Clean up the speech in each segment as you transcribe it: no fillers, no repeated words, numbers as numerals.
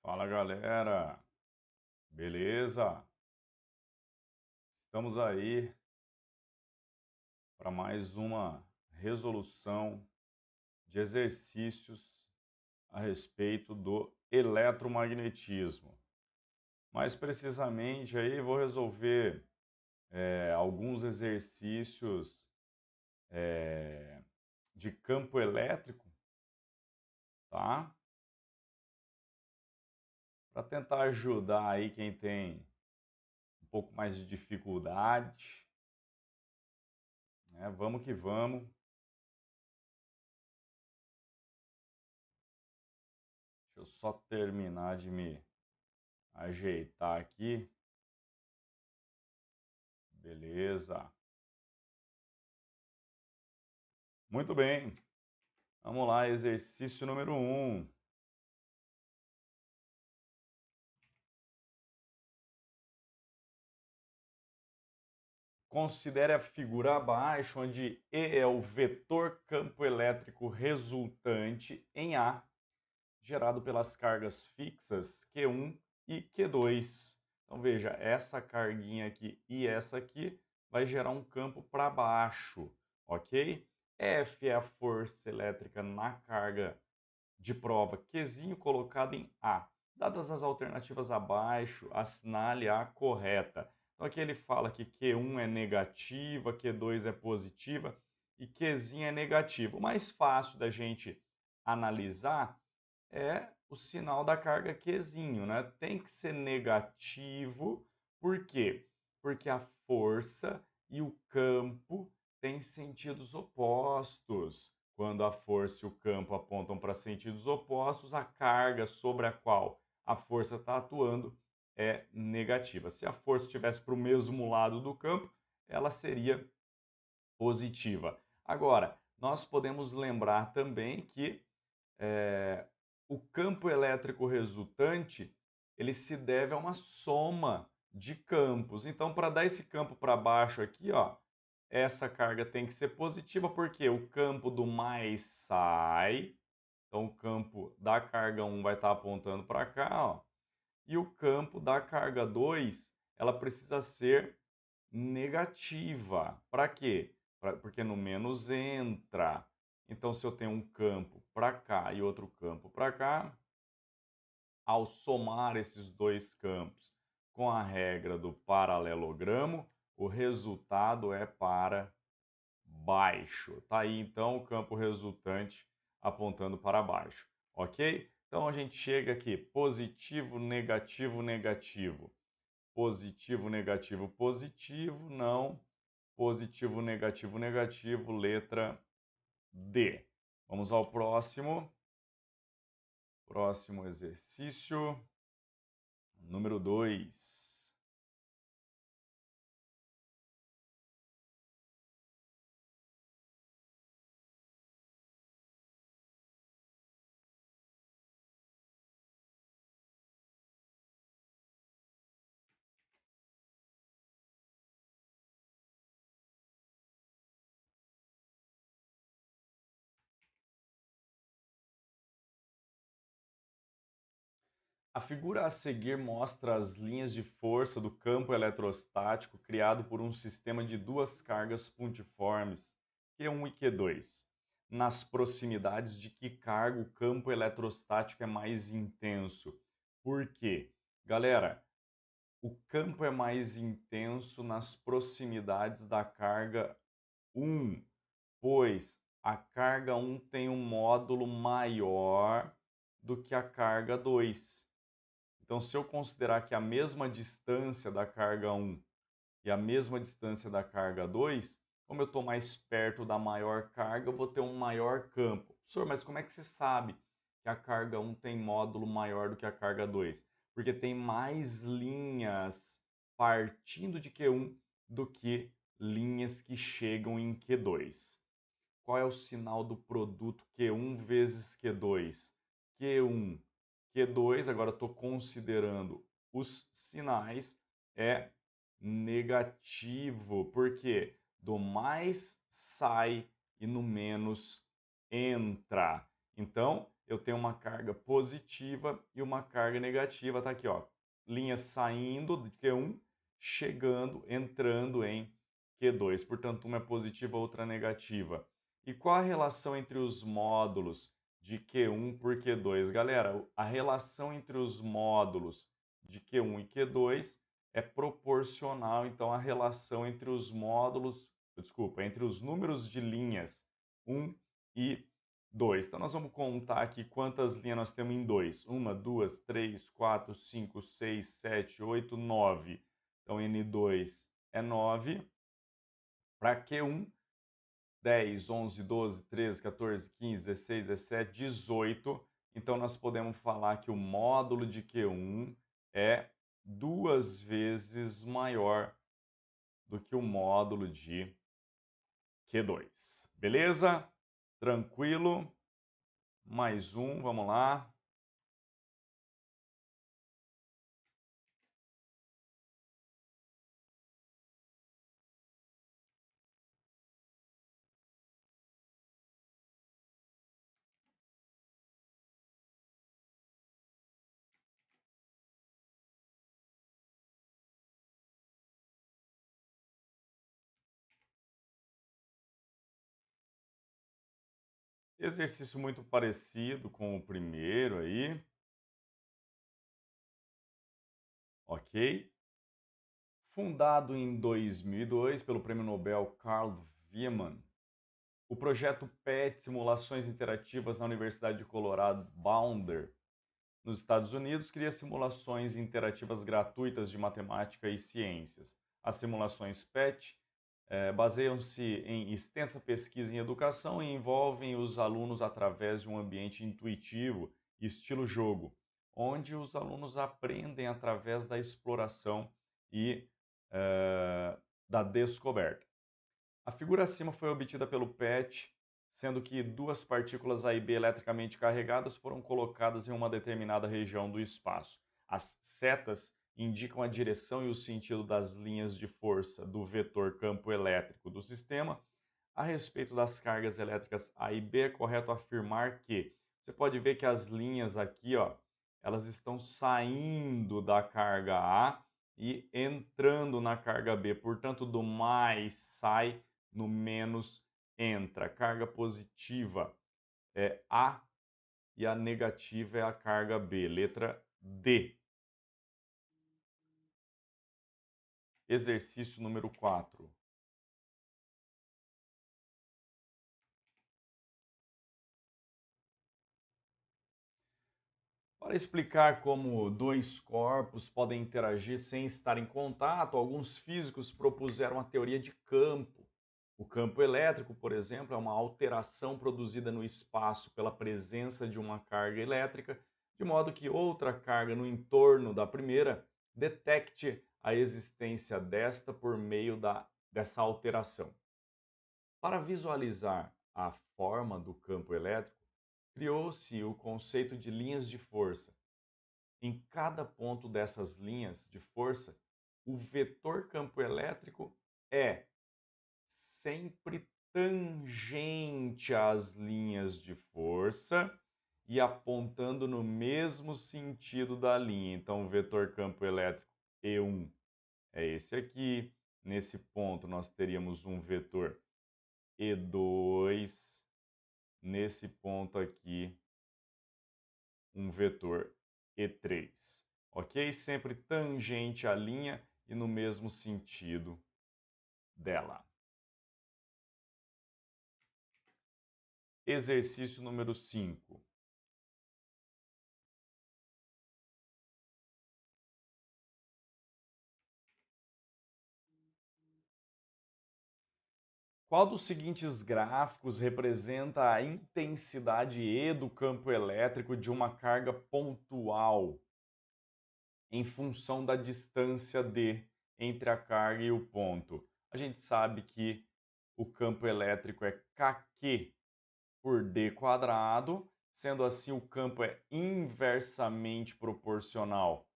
Fala galera, beleza? Estamos aí para mais uma resolução de exercícios a respeito do eletromagnetismo. Mais precisamente aí vou resolver alguns exercícios de campo elétrico, tá? Para tentar ajudar aí quem tem um pouco mais de dificuldade, né? Vamos que vamos. Deixa eu só terminar de me ajeitar aqui. Beleza. Muito bem. Vamos lá, exercício número 1. Considere a figura abaixo, onde E é o vetor campo elétrico resultante em A, gerado pelas cargas fixas Q1 e Q2. Então veja, essa carguinha aqui e essa aqui vai gerar um campo para baixo, ok? F é a força elétrica na carga de prova Qzinho colocado em A. Dadas as alternativas abaixo, assinale a correta. Então aqui ele fala que Q1 é negativa, Q2 é positiva e Qzinho é negativo. O mais fácil da gente analisar é o sinal da carga Qzinho, né? Tem que ser negativo, por quê? Porque a força e o campo têm sentidos opostos. Quando a força e o campo apontam para sentidos opostos, a carga sobre a qual a força está atuando é negativa. Se a força estivesse para o mesmo lado do campo, ela seria positiva. Agora, nós podemos lembrar também que o campo elétrico resultante ele se deve a uma soma de campos. Então, para dar esse campo para baixo aqui, ó, essa carga tem que ser positiva, porque o campo do mais sai, então o campo da carga 1 vai estar apontando para cá, ó, e o campo da carga 2, ela precisa ser negativa. Para quê? Porque no menos entra. Então, se eu tenho um campo para cá e outro campo para cá, ao somar esses dois campos com a regra do paralelogramo, o resultado é para baixo. Tá aí então o campo resultante apontando para baixo, ok? Então a gente chega aqui, positivo, negativo, negativo. Positivo, negativo, positivo, não. Positivo, negativo, negativo, letra D. Vamos ao próximo. Próximo exercício, número 2. A figura a seguir mostra as linhas de força do campo eletrostático criado por um sistema de duas cargas pontiformes, Q1 e Q2. Nas proximidades de que carga o campo eletrostático é mais intenso? Por quê? Galera, o campo é mais intenso nas proximidades da carga 1, pois a carga 1 tem um módulo maior do que a carga 2. Então, se eu considerar que a mesma distância da carga 1 e a mesma distância da carga 2, como eu estou mais perto da maior carga, eu vou ter um maior campo. Professor, mas como é que você sabe que a carga 1 tem módulo maior do que a carga 2? Porque tem mais linhas partindo de Q1 do que linhas que chegam em Q2. Qual é o sinal do produto Q1 vezes Q2? Q1, Q2, agora estou considerando os sinais, é negativo, porque do mais sai e no menos entra. Então, eu tenho uma carga positiva e uma carga negativa. Tá aqui, ó, linha saindo de Q1, chegando, entrando em Q2. Portanto, uma é positiva, outra negativa. E qual a relação entre os módulos de Q1 por Q2? Galera, a relação entre os módulos de Q1 e Q2 é proporcional, então, à relação entre os módulos, desculpa, entre os números de linhas 1 e 2. Então, nós vamos contar aqui quantas linhas nós temos em 2. 1, 2, 3, 4, 5, 6, 7, 8, 9. Então, N2 é 9. Para Q1, 10, 11, 12, 13, 14, 15, 16, 17, 18. Então, nós podemos falar que o módulo de Q1 é 2 vezes maior do que o módulo de Q2. Beleza? Tranquilo? Mais um, vamos lá. Exercício muito parecido com o primeiro aí. Ok? Fundado em 2002 pelo Prêmio Nobel Carl Wieman, o projeto PET Simulações Interativas na Universidade de Colorado Boulder, nos Estados Unidos, cria simulações interativas gratuitas de matemática e ciências. As simulações PET baseiam-se em extensa pesquisa em educação e envolvem os alunos através de um ambiente intuitivo, estilo jogo, onde os alunos aprendem através da exploração e da descoberta. A figura acima foi obtida pelo PET, sendo que 2 partículas A e B eletricamente carregadas foram colocadas em uma determinada região do espaço. As setas indicam a direção e o sentido das linhas de força do vetor campo elétrico do sistema. A respeito das cargas elétricas A e B, é correto afirmar que você pode ver que as linhas aqui, ó, elas estão saindo da carga A e entrando na carga B. Portanto, do mais sai, no menos entra. A carga positiva é A e a negativa é a carga B. Letra D. Exercício número 4. Para explicar como 2 corpos podem interagir sem estar em contato, alguns físicos propuseram a teoria de campo. O campo elétrico, por exemplo, é uma alteração produzida no espaço pela presença de uma carga elétrica, de modo que outra carga no entorno da primeira detecte a existência desta por meio dessa alteração. Para visualizar a forma do campo elétrico, criou-se o conceito de linhas de força. Em cada ponto dessas linhas de força, o vetor campo elétrico é sempre tangente às linhas de força e apontando no mesmo sentido da linha. Então, o vetor campo elétrico E1 é esse aqui. Nesse ponto, nós teríamos um vetor E2. Nesse ponto aqui, um vetor E3. Ok? Sempre tangente à linha e no mesmo sentido dela. Exercício número 5. Qual dos seguintes gráficos representa a intensidade E do campo elétrico de uma carga pontual em função da distância D entre a carga e o ponto? A gente sabe que o campo elétrico é kq por d quadrado, sendo assim o campo é inversamente proporcional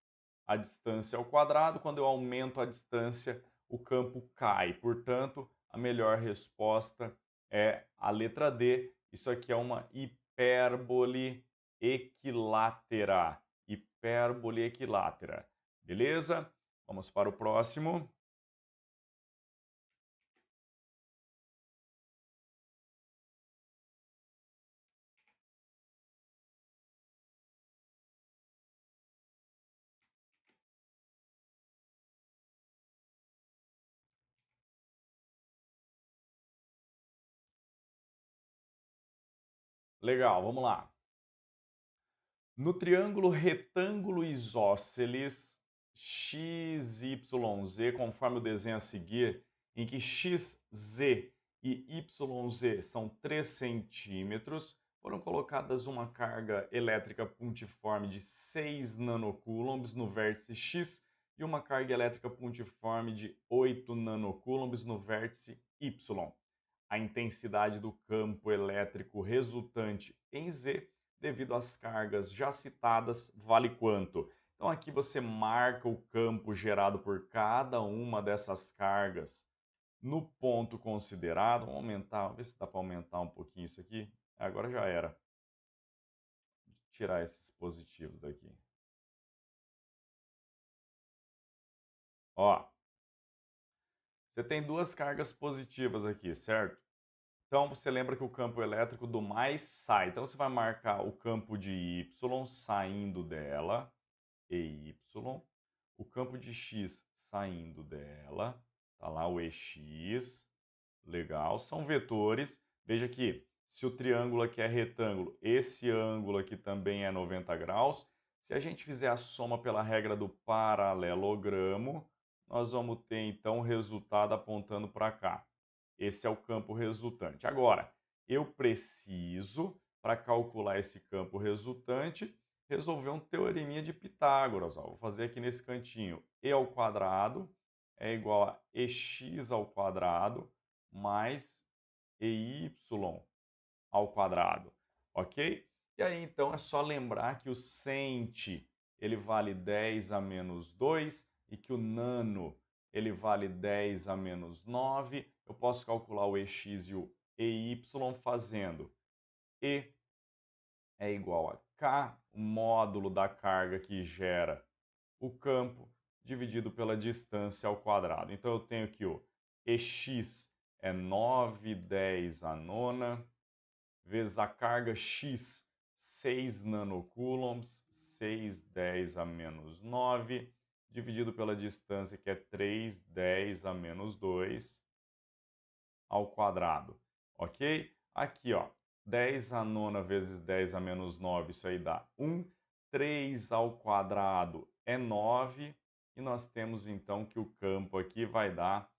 à distância ao quadrado. Quando eu aumento a distância, o campo cai. Portanto, a melhor resposta é a letra D. Isso aqui é uma hipérbole equilátera. Hipérbole equilátera. Beleza? Vamos para o próximo. Legal, vamos lá. No triângulo retângulo isósceles XYZ, conforme o desenho a seguir, em que XZ e YZ são 3 centímetros, foram colocadas uma carga elétrica pontiforme de 6 nanocoulombs no vértice X e uma carga elétrica pontiforme de 8 nanocoulombs no vértice Y. A intensidade do campo elétrico resultante em Z, devido às cargas já citadas, vale quanto? Então aqui você marca o campo gerado por cada uma dessas cargas no ponto considerado. Vamos aumentar, vamos ver se dá para aumentar um pouquinho isso aqui. Agora já era. Vou tirar esses positivos daqui. Ó, você tem duas cargas positivas aqui, certo? Então você lembra que o campo elétrico do mais sai. Então você vai marcar o campo de Y saindo dela, EY, o campo de X saindo dela, tá lá o EX, legal, são vetores. Veja que se o triângulo aqui é retângulo, esse ângulo aqui também é 90 graus. Se a gente fizer a soma pela regra do paralelogramo, nós vamos ter então o resultado apontando para cá. Esse é o campo resultante. Agora, eu preciso, para calcular esse campo resultante, resolver um teoreminha de Pitágoras. Ó. Vou fazer aqui nesse cantinho. E ao quadrado é igual a EX ao quadrado mais EY ao quadrado. Ok? E aí, então, é só lembrar que o centi ele vale 10 a menos 2 e que o nano ele vale 10 a menos 9. Eu posso calcular o EX e o EY fazendo E é igual a K, o módulo da carga que gera o campo, dividido pela distância ao quadrado. Então eu tenho que o EX é 9/10 a nona, vezes a carga X, 6 nanocoulombs, 6/10 a menos 9, dividido pela distância que é 3/10 a menos 2 ao quadrado, ok? Aqui, ó, 10 a nona vezes 10 a menos 9, isso aí dá 1. 3 ao quadrado é 9. E nós temos então que o campo aqui vai dar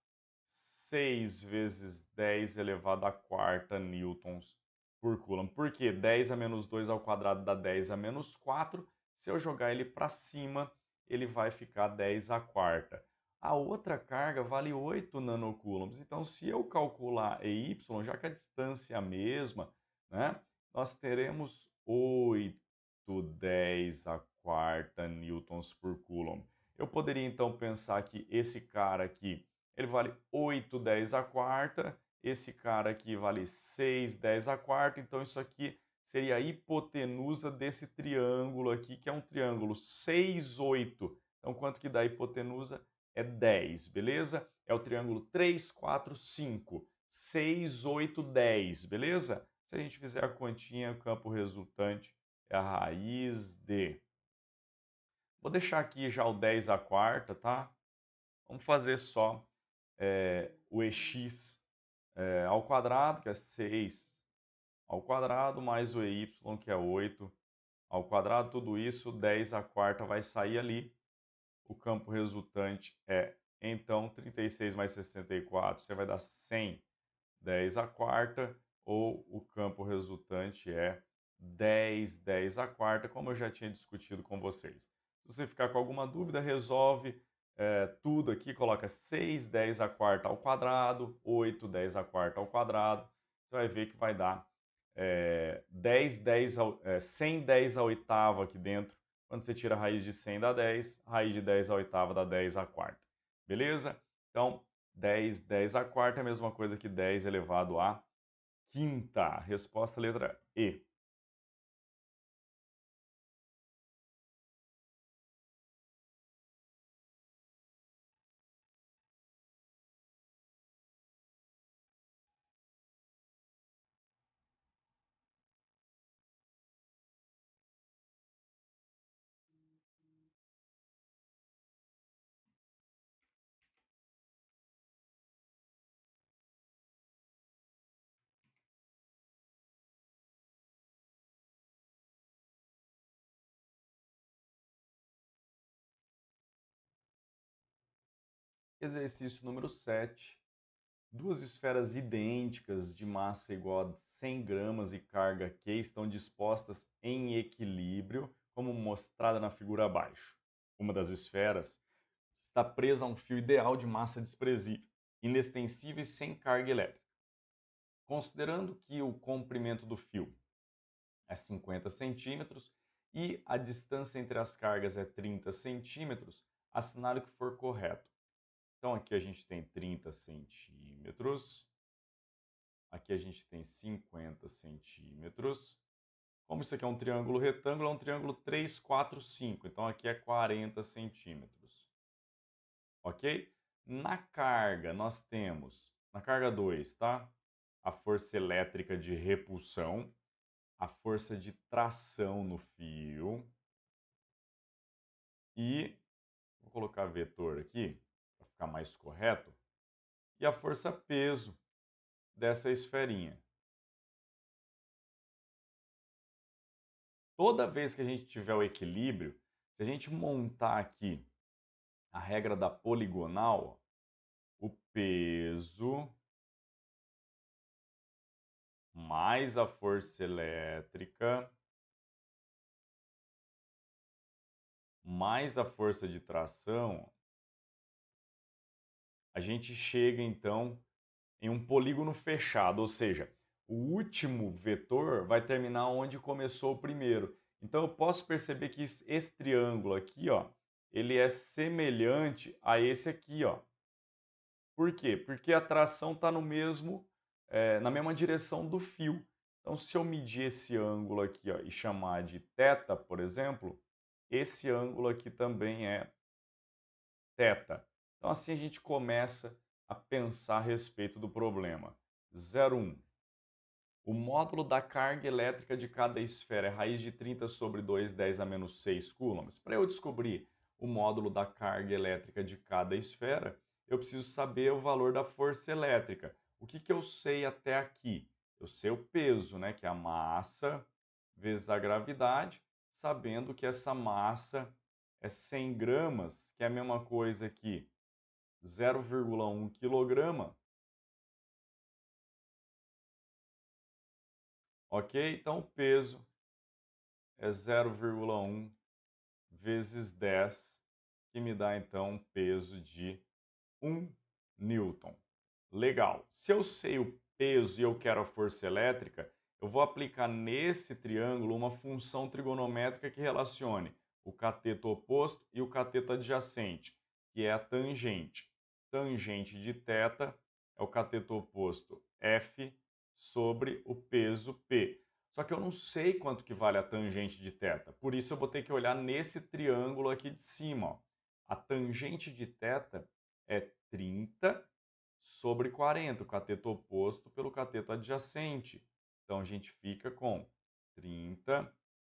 6 vezes 10 elevado à quarta newtons por coulomb. Por quê? 10 a menos 2 ao quadrado dá 10 a menos 4. Se eu jogar ele para cima, ele vai ficar 10 à quarta. A outra carga vale 8 nanocoulombs. Então, se eu calcular EY, já que a distância é a mesma, né, nós teremos 8/10 à quarta newtons por coulomb. Eu poderia, então, pensar que esse cara aqui ele vale 8/10 à quarta, esse cara aqui vale 6/10 à quarta, então isso aqui seria a hipotenusa desse triângulo aqui, que é um triângulo 6, 8. Então, quanto que dá a hipotenusa? É 10, beleza? É o triângulo 3, 4, 5. 6, 8, 10, beleza? Se a gente fizer a continha, o campo resultante é a raiz de... Vou deixar aqui já o 10 à quarta, tá? Vamos fazer só o EX ao quadrado, que é 6 ao quadrado, mais o EY, que é 8 ao quadrado. Tudo isso, 10 à quarta vai sair ali. O campo resultante é, então, 36 mais 64, você vai dar 100, 10 à quarta, ou o campo resultante é 10, 10 à quarta, como eu já tinha discutido com vocês. Se você ficar com alguma dúvida, resolve tudo aqui, coloca 6, 10 à quarta ao quadrado, 8, 10 à quarta ao quadrado, você vai ver que vai dar 100, 10 à oitava aqui dentro. Quando você tira a raiz de 100 dá 10, raiz de 10 à oitava dá 10 à quarta. Beleza? Então, 10, 10 à quarta é a mesma coisa que 10 elevado à quinta. Resposta letra E. Exercício número 7. Duas esferas idênticas de massa igual a 100 gramas e carga Q estão dispostas em equilíbrio, como mostrada na figura abaixo. Uma das esferas está presa a um fio ideal de massa desprezível, inextensível e sem carga elétrica. Considerando que o comprimento do fio é 50 centímetros e a distância entre as cargas é 30 centímetros, assinale o que for correto. Então, aqui a gente tem 30 centímetros, aqui a gente tem 50 centímetros. Como isso aqui é um triângulo retângulo, é um triângulo 3, 4, 5. Então, aqui é 40 centímetros. Ok? Na carga, nós temos, na carga 2, tá? A força elétrica de repulsão, a força de tração no fio e, vou colocar vetor aqui, para ficar mais correto, e a força peso dessa esferinha. Toda vez que a gente tiver o equilíbrio, se a gente montar aqui a regra da poligonal, ó, o peso mais a força elétrica mais a força de tração, a gente chega então em um polígono fechado, ou seja, o último vetor vai terminar onde começou o primeiro. Então eu posso perceber que esse triângulo aqui, ó, ele é semelhante a esse aqui, ó. Por quê? Porque a tração está no mesmo, na mesma direção do fio. Então, se eu medir esse ângulo aqui, ó, e chamar de θ, por exemplo, esse ângulo aqui também é θ. Então, assim a gente começa a pensar a respeito do problema. 0,1. O módulo da carga elétrica de cada esfera é raiz de 30 sobre 2, 10 a menos 6 coulombs. Para eu descobrir o módulo da carga elétrica de cada esfera, eu preciso saber o valor da força elétrica. O que eu sei até aqui? Eu sei o peso, né, que é a massa vezes a gravidade, sabendo que essa massa é 100 gramas, que é a mesma coisa que 0,1 quilograma. Ok? Então, o peso é 0,1 vezes 10, que me dá, então, um peso de 1 newton. Legal. Se eu sei o peso e eu quero a força elétrica, eu vou aplicar nesse triângulo uma função trigonométrica que relacione o cateto oposto e o cateto adjacente, que é a tangente. Tangente de θ é o cateto oposto F sobre o peso P. Só que eu não sei quanto que vale a tangente de θ, por isso eu vou ter que olhar nesse triângulo aqui de cima. Ó. A tangente de θ é 30 sobre 40, o cateto oposto pelo cateto adjacente. Então, a gente fica com 30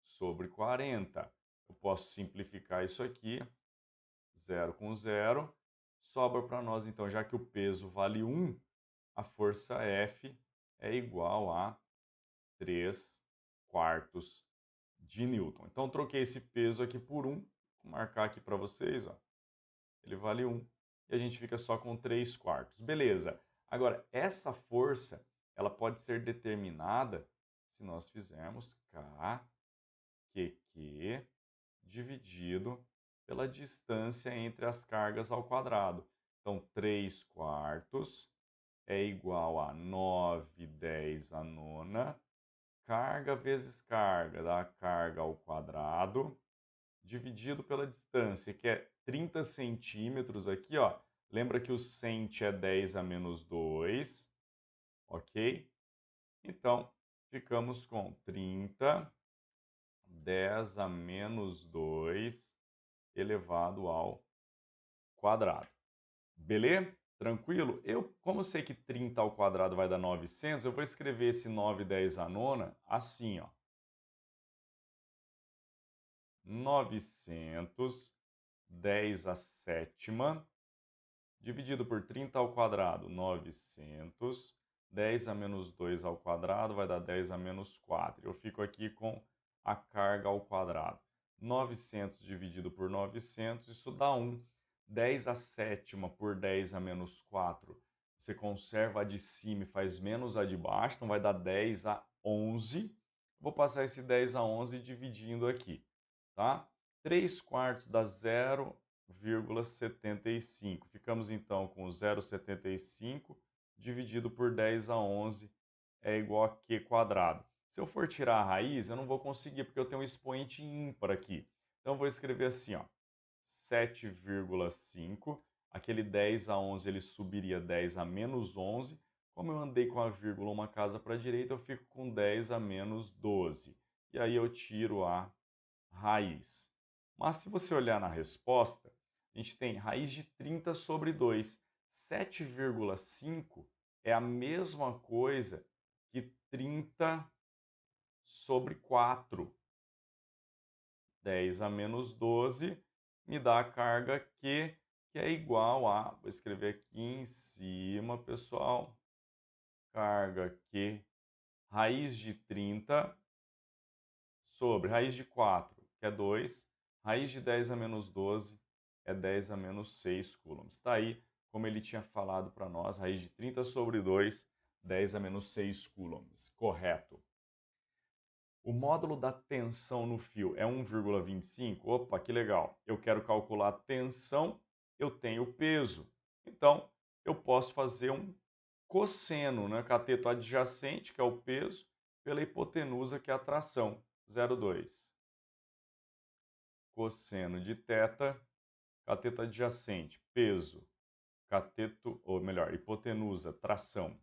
sobre 40. Eu posso simplificar isso aqui, 0 com 0. Sobra para nós, então, já que o peso vale 1, a força F é igual a 3 quartos de Newton. Então, troquei esse peso aqui por 1. Vou marcar aqui para vocês, ó. Ele vale 1. E a gente fica só com 3 quartos. Beleza. Agora, essa força, ela pode ser determinada se nós fizermos KQQ dividido pela distância entre as cargas ao quadrado. Então, 3 quartos é igual a 9/10 a nona. Carga vezes carga dá carga ao quadrado, dividido pela distância, que é 30 centímetros aqui, ó. Lembra que o cent é 10 a menos 2, ok? Então, ficamos com 30, 10 a menos 2, elevado ao quadrado. Beleza? Tranquilo? Como eu sei que 30 ao quadrado vai dar 900, eu vou escrever esse 9/10 a nona assim, ó. 900, 10 a sétima, dividido por 30 ao quadrado, 900. 10 a menos 2 ao quadrado vai dar 10 a menos 4. Eu fico aqui com a carga ao quadrado. 900 dividido por 900, isso dá 1. 10 a sétima por 10 a menos 4, você conserva a de cima e faz menos a de baixo, então vai dar 10 a 11. Vou passar esse 10 a 11 dividindo aqui, tá? 3 quartos dá 0,75. Ficamos então com 0,75 dividido por 10 a 11 é igual a Q quadrado. Se eu for tirar a raiz, eu não vou conseguir, porque eu tenho um expoente ímpar aqui. Então, eu vou escrever assim, ó, 7,5. Aquele 10 a 11, ele subiria 10 a menos 11. Como eu andei com a vírgula uma casa para a direita, eu fico com 10 a menos 12. E aí eu tiro a raiz. Mas se você olhar na resposta, a gente tem raiz de 30 sobre 2. 7,5 é a mesma coisa que 30 sobre 4. 10 a menos 12 me dá a carga Q, que é igual a, vou escrever aqui em cima, pessoal, carga Q, raiz de 30 sobre raiz de 4, que é 2, raiz de 10 a menos 12 é 10 a menos 6 coulombs. Está aí, como ele tinha falado para nós, raiz de 30 sobre 2, 10 a menos 6 coulombs. Correto. O módulo da tensão no fio é 1,25? Opa, que legal. Eu quero calcular a tensão, eu tenho peso. Então, eu posso fazer um cosseno, né? Cateto adjacente, que é o peso, pela hipotenusa, que é a tração, 0,2. Cosseno de θ, cateto adjacente, peso, cateto, ou melhor, hipotenusa, tração.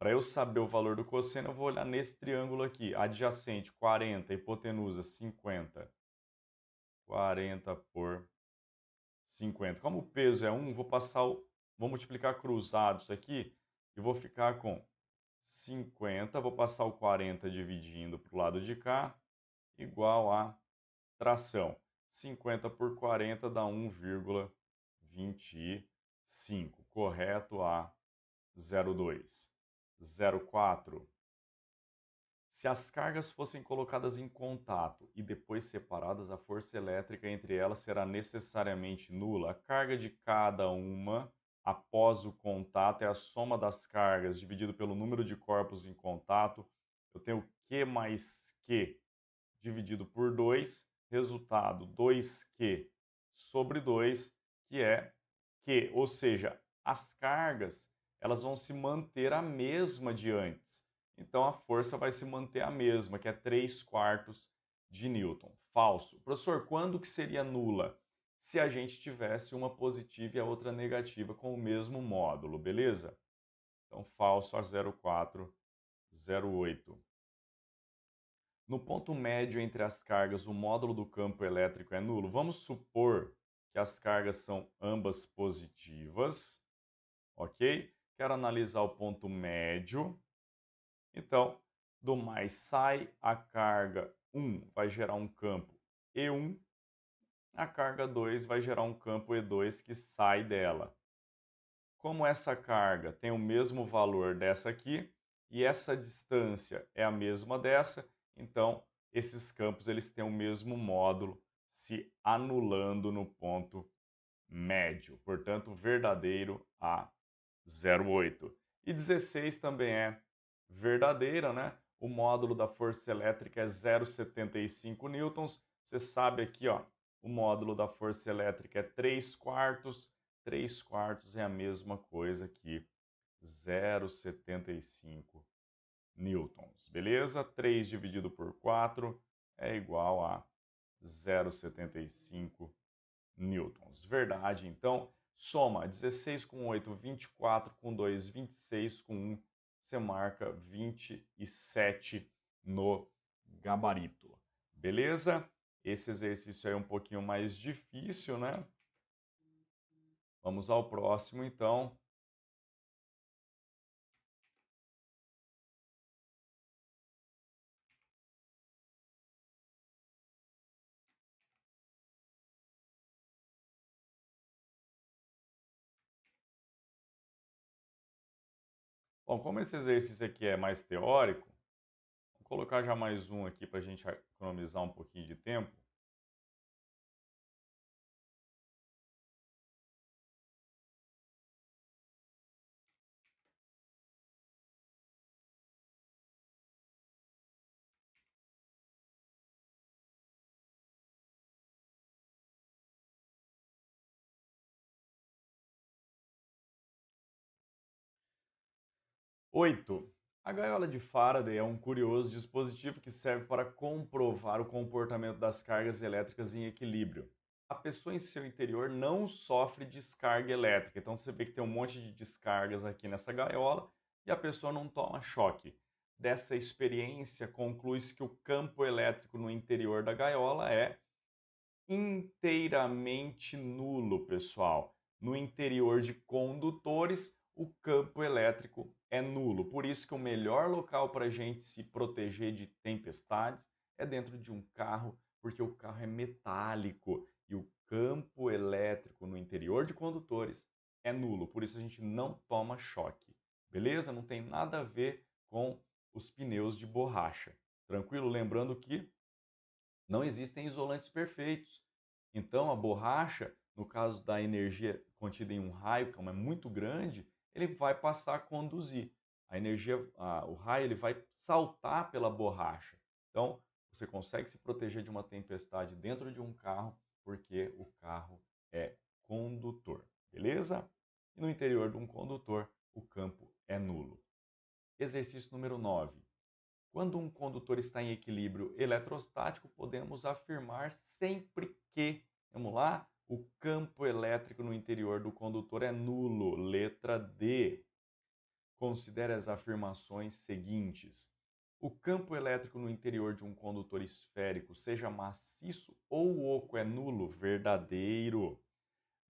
Para eu saber o valor do cosseno, eu vou olhar nesse triângulo aqui, adjacente 40, hipotenusa 50. 40 por 50. Como o peso é 1, vou multiplicar cruzado isso aqui e vou ficar com 50. Vou passar o 40 dividindo para o lado de cá, igual a tração. 50 por 40 dá 1,25. Correto a 0,2. 0,4. Se as cargas fossem colocadas em contato e depois separadas, a força elétrica entre elas será necessariamente nula. A carga de cada uma após o contato é a soma das cargas dividido pelo número de corpos em contato. Eu tenho Q mais Q dividido por 2, resultado 2Q sobre 2, que é Q, ou seja, as cargas elas vão se manter a mesma de antes. Então a força vai se manter a mesma, que é 3 quartos de Newton. Falso. Professor, quando que seria nula? Se a gente tivesse uma positiva e a outra negativa com o mesmo módulo, beleza? Então falso a 0,408. No ponto médio entre as cargas, o módulo do campo elétrico é nulo. Vamos supor que as cargas são ambas positivas, ok? Quero analisar o ponto médio. Então, do mais sai a carga 1 vai gerar um campo E1, a carga 2 vai gerar um campo E2 que sai dela. Como essa carga tem o mesmo valor dessa aqui e essa distância é a mesma dessa, então esses campos eles têm o mesmo módulo se anulando no ponto médio. Portanto, verdadeiro a 0,8. E 16 também é verdadeira, né? O módulo da força elétrica é 0,75 newtons. Você sabe aqui, ó, o módulo da força elétrica é 3 quartos. 3 quartos é a mesma coisa que 0,75 newtons, beleza? 3 dividido por 4 é igual a 0,75 newtons. Verdade, então, soma 16 com 8, 24 com 2, 26 com 1, você marca 27 no gabarito. Beleza? Esse exercício aí é um pouquinho mais difícil, né? Vamos ao próximo, então. Bom, como esse exercício aqui é mais teórico, vou colocar já mais um aqui para a gente economizar um pouquinho de tempo. 8. A gaiola de Faraday é um curioso dispositivo que serve para comprovar o comportamento das cargas elétricas em equilíbrio. A pessoa em seu interior não sofre descarga elétrica, então você vê que tem um monte de descargas aqui nessa gaiola e a pessoa não toma choque. Dessa experiência, conclui-se que o campo elétrico no interior da gaiola é inteiramente nulo, pessoal. No interior de condutores, o campo elétrico é nulo. Por isso que o melhor local para a gente se proteger de tempestades é dentro de um carro, porque o carro é metálico e o campo elétrico no interior de condutores é nulo. Por isso a gente não toma choque. Beleza? Não tem nada a ver com os pneus de borracha. Tranquilo? Lembrando que não existem isolantes perfeitos. Então, a borracha, no caso da energia contida em um raio, como é muito grande, ele vai passar a conduzir. A energia, o raio, ele vai saltar pela borracha. Então, você consegue se proteger de uma tempestade dentro de um carro, porque o carro é condutor, beleza? E no interior de um condutor, o campo é nulo. Exercício número 9. Quando um condutor está em equilíbrio eletrostático, podemos afirmar sempre que, vamos lá, o campo elétrico no interior do condutor é nulo. Letra D. Considere as afirmações seguintes. O campo elétrico no interior de um condutor esférico, seja maciço ou oco, é nulo. Verdadeiro.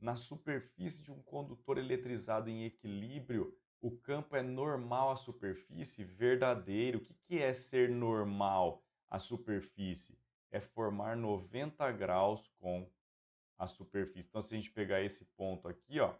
Na superfície de um condutor eletrizado em equilíbrio, o campo é normal à superfície? Verdadeiro. O que é ser normal à superfície? É formar 90 graus com a superfície. Então, se a gente pegar esse ponto aqui, ó,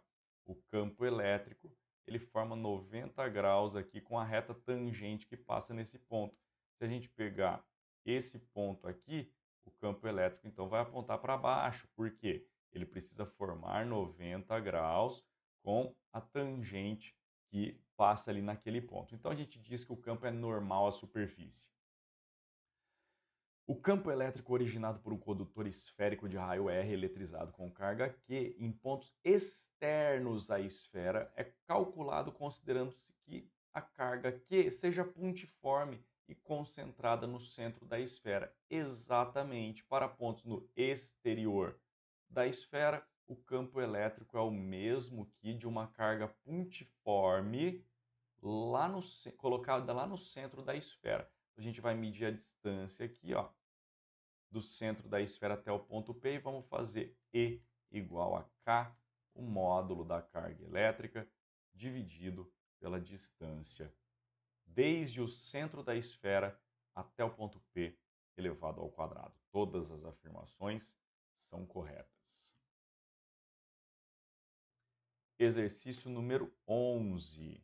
o campo elétrico, ele forma 90 graus aqui com a reta tangente que passa nesse ponto. Se a gente pegar esse ponto aqui, o campo elétrico então vai apontar para baixo. Por quê? Ele precisa formar 90 graus com a tangente que passa ali naquele ponto. Então a gente diz que o campo é normal à superfície. O campo elétrico originado por um condutor esférico de raio R eletrizado com carga Q em pontos externos à esfera é calculado considerando-se que a carga Q seja pontiforme e concentrada no centro da esfera. Exatamente, para pontos no exterior da esfera, o campo elétrico é o mesmo que de uma carga pontiforme colocada lá no centro da esfera. A gente vai medir a distância aqui, ó, do centro da esfera até o ponto P e vamos fazer E igual a K, o módulo da carga elétrica, dividido pela distância desde o centro da esfera até o ponto P elevado ao quadrado. Todas as afirmações são corretas. Exercício número 11.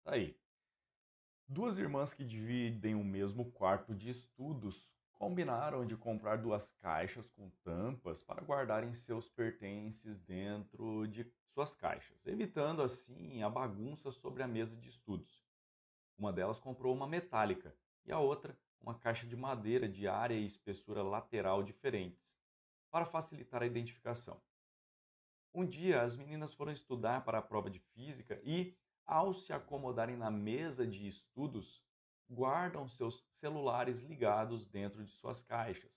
Tá aí. Duas irmãs que dividem o mesmo quarto de estudos combinaram de comprar duas caixas com tampas para guardarem seus pertences dentro de suas caixas, evitando assim a bagunça sobre a mesa de estudos. Uma delas comprou uma metálica e a outra uma caixa de madeira de área e espessura lateral diferentes, para facilitar a identificação. Um dia, as meninas foram estudar para a prova de física e, ao se acomodarem na mesa de estudos, guardam seus celulares ligados dentro de suas caixas.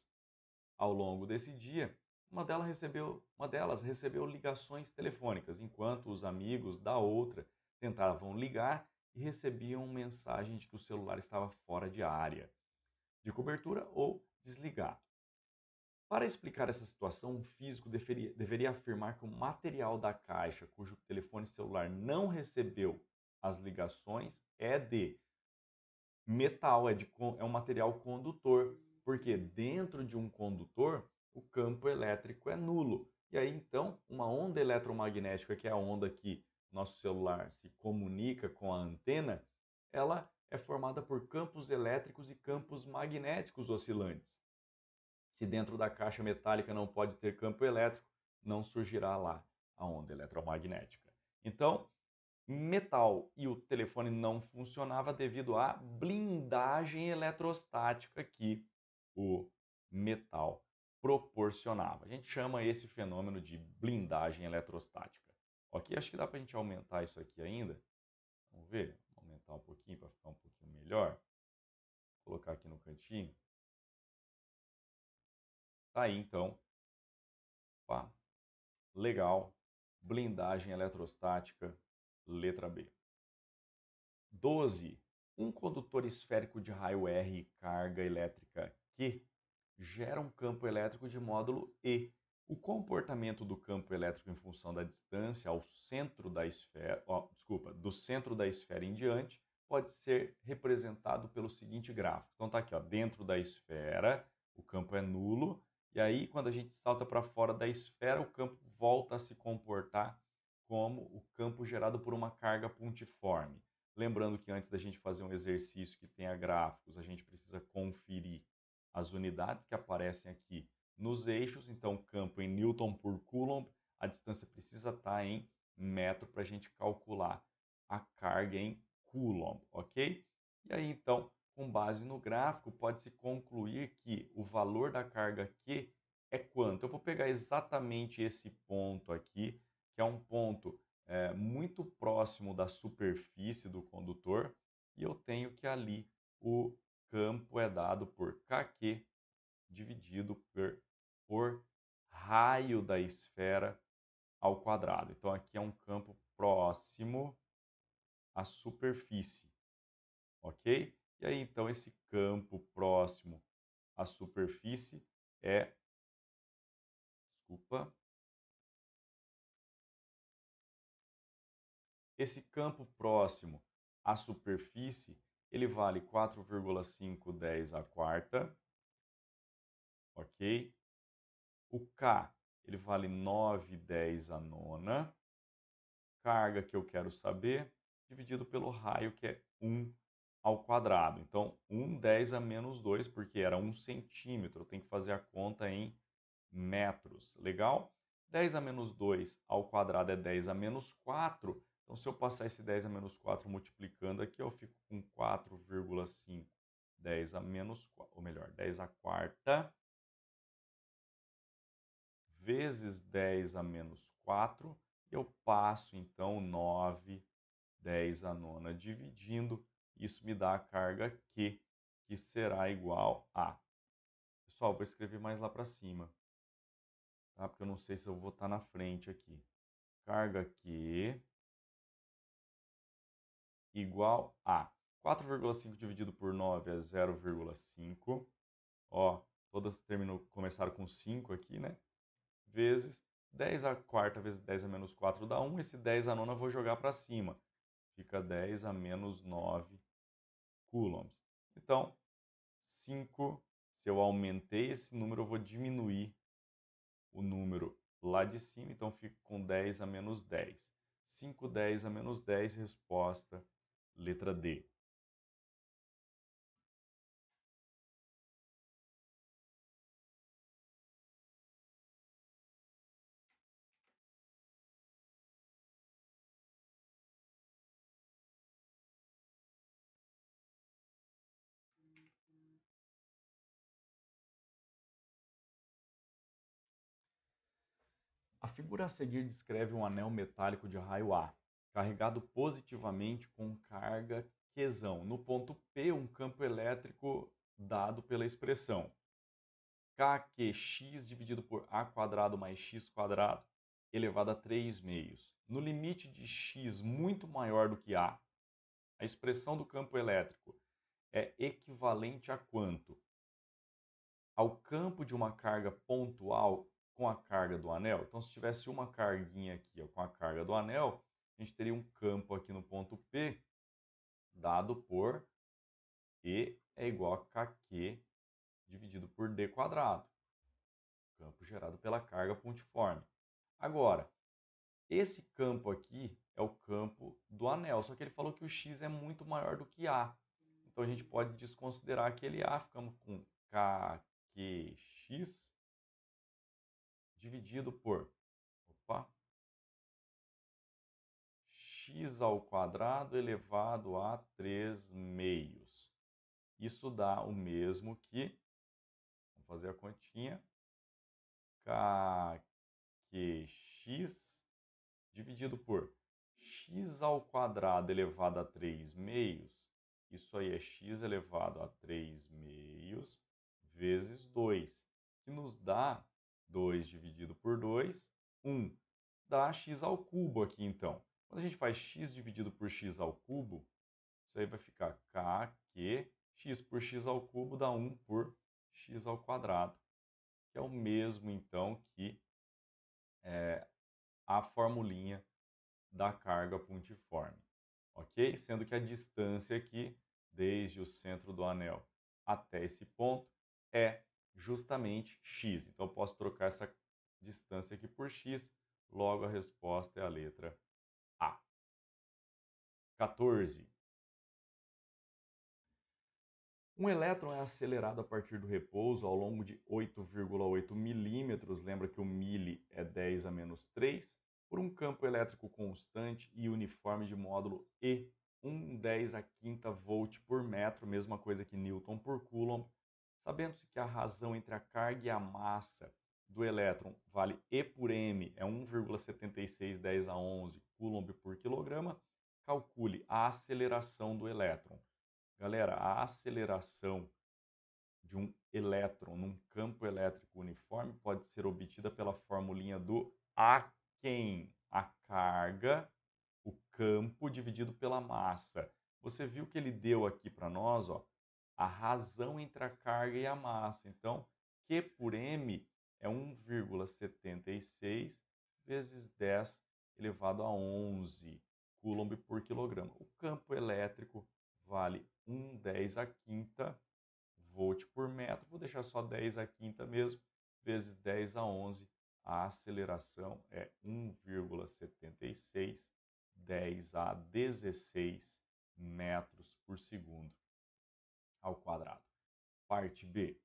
Ao longo desse dia, uma delas recebeu ligações telefônicas, enquanto os amigos da outra tentavam ligar e recebiam mensagem de que o celular estava fora de área de cobertura ou desligado. Para explicar essa situação, um físico deveria afirmar que o material da caixa cujo telefone celular não recebeu as ligações é de metal, é um material condutor, porque dentro de um condutor o campo elétrico é nulo. E aí então uma onda eletromagnética, que é a onda que nosso celular se comunica com a antena, ela é formada por campos elétricos e campos magnéticos oscilantes. Se dentro da caixa metálica não pode ter campo elétrico, não surgirá lá a onda eletromagnética. Então, metal e o telefone não funcionava devido à blindagem eletrostática que o metal proporcionava. A gente chama esse fenômeno de blindagem eletrostática. Ok? Acho que dá para a gente aumentar isso aqui ainda. Vamos ver? Aumentar um pouquinho para ficar um pouquinho melhor. Vou colocar aqui no cantinho. Tá aí então. Opa, legal. Blindagem eletrostática, letra B. 12. Um condutor esférico de raio R e carga elétrica Q gera um campo elétrico de módulo E. O comportamento do campo elétrico em função da distância ao centro da esfera, do centro da esfera em diante, pode ser representado pelo seguinte gráfico. Então tá aqui, dentro da esfera, o campo é nulo, e aí quando a gente salta para fora da esfera, o campo volta a se comportar como o campo gerado por uma carga pontiforme. Lembrando que antes da gente fazer um exercício que tenha gráficos, a gente precisa conferir as unidades que aparecem aqui nos eixos. Então, campo em Newton por Coulomb, a distância precisa estar em metro para a gente calcular a carga em Coulomb, ok? E aí, então, com base no gráfico, pode-se concluir que o valor da carga Q é quanto? Eu vou pegar exatamente esse ponto aqui, que é um ponto muito próximo da superfície do condutor, e eu tenho que ali o campo é dado por kq dividido por raio da esfera ao quadrado. Então aqui é um campo próximo à superfície, ok? E aí então esse campo próximo à superfície é, esse campo próximo à superfície, ele vale 4,510 a quarta, ok? O K, ele vale 910 a nona. Carga que eu quero saber, dividido pelo raio, que é 1 ao quadrado. Então, 1, 10 a menos 2, porque era 1 centímetro. Eu tenho que fazer a conta em metros. Legal? 10 a menos 2 ao quadrado é 10 a menos 4. Então, se eu passar esse 10 a menos 4 multiplicando aqui, eu fico com 4,5. 10 a menos 4, ou melhor, 10 a quarta vezes 10 a menos 4. Eu passo, então, 9, 10 a nona dividindo. Isso me dá a carga Q, que será igual a... Pessoal, vou escrever mais lá para cima, tá? Porque eu não sei se eu vou estar na frente aqui. Carga Q igual a 4,5 dividido por 9 é 0,5. Ó, todas começaram com 5 aqui, né? Vezes 10 a quarta vezes 10 a menos 4 dá 1. Esse 10 a nona eu vou jogar para cima. Fica 10 a menos 9 coulombs. Então, 5, se eu aumentei esse número, eu vou diminuir o número lá de cima. Então, fico com 10 a menos 10. 5, 10 a menos 10, resposta, letra D. A figura a seguir descreve um anel metálico de raio A, carregado positivamente com carga Qzão. No ponto P, um campo elétrico dado pela expressão KQx dividido por A quadrado mais x quadrado elevado a 3 meios. No limite de x muito maior do que A, a expressão do campo elétrico é equivalente a quanto? Ao campo de uma carga pontual com a carga do anel. Então, se tivesse uma carguinha aqui com a carga do anel, a gente teria um campo aqui no ponto P, dado por E é igual a KQ dividido por D quadrado. Campo gerado pela carga pontiforme. Agora, esse campo aqui é o anel. Só que ele falou que o x é muito maior do que a. Então a gente pode desconsiderar aquele a. Ficamos com kqx dividido por x ao quadrado elevado a 3 meios. Isso dá o mesmo que, vamos fazer a continha, kqx dividido por x ao quadrado elevado a 3 meios. Isso aí é x elevado a 3 meios vezes 2, que nos dá 2 dividido por 2, 1. Dá x ao cubo aqui, então. Quando a gente faz x dividido por x ao cubo, isso aí vai ficar kq, x por x ao cubo dá 1 por x ao quadrado, que é o mesmo, então, que a formulinha da carga pontiforme, ok? Sendo que a distância aqui, desde o centro do anel até esse ponto, é justamente x. Então, eu posso trocar essa distância aqui por x, logo a resposta é a letra A. 14. Um elétron é acelerado a partir do repouso ao longo de 8,8 milímetros, lembra que o mili é 10 a menos 3, por um campo elétrico constante e uniforme de módulo E, 1/10 a quinta volt por metro, mesma coisa que Newton por Coulomb, sabendo-se que a razão entre a carga e a massa do elétron vale E por m, é 1,76 10 a 11 Coulomb por quilograma, calcule a aceleração do elétron. Galera, a aceleração de um elétron num campo elétrico uniforme pode ser obtida pela formulinha do Aquem, a carga, o campo dividido pela massa. Você viu que ele deu aqui para nós, ó, a razão entre a carga e a massa. Então, Q por m é 1,76 vezes 10 elevado a 11 Coulomb por quilograma. O campo elétrico vale 1/10 a quinta volt por metro. Vou deixar só 10 a quinta mesmo, vezes 10 a 11. A aceleração é 1,76 10 a 16 metros por segundo ao quadrado. Parte B.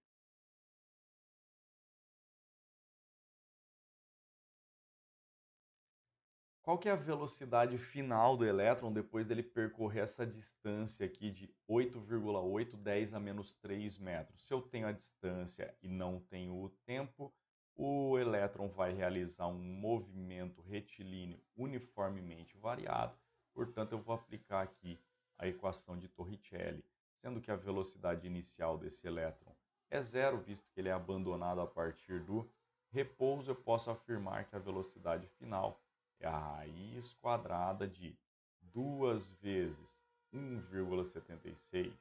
Qual que é a velocidade final do elétron depois dele percorrer essa distância aqui de 8,8 10 a menos 3 metros? Se eu tenho a distância e não tenho o tempo, o elétron vai realizar um movimento retilíneo uniformemente variado. Portanto, eu vou aplicar aqui a equação de Torricelli, sendo que a velocidade inicial desse elétron é zero, visto que ele é abandonado a partir do repouso, eu posso afirmar que a velocidade final é a raiz quadrada de 2 vezes 1,76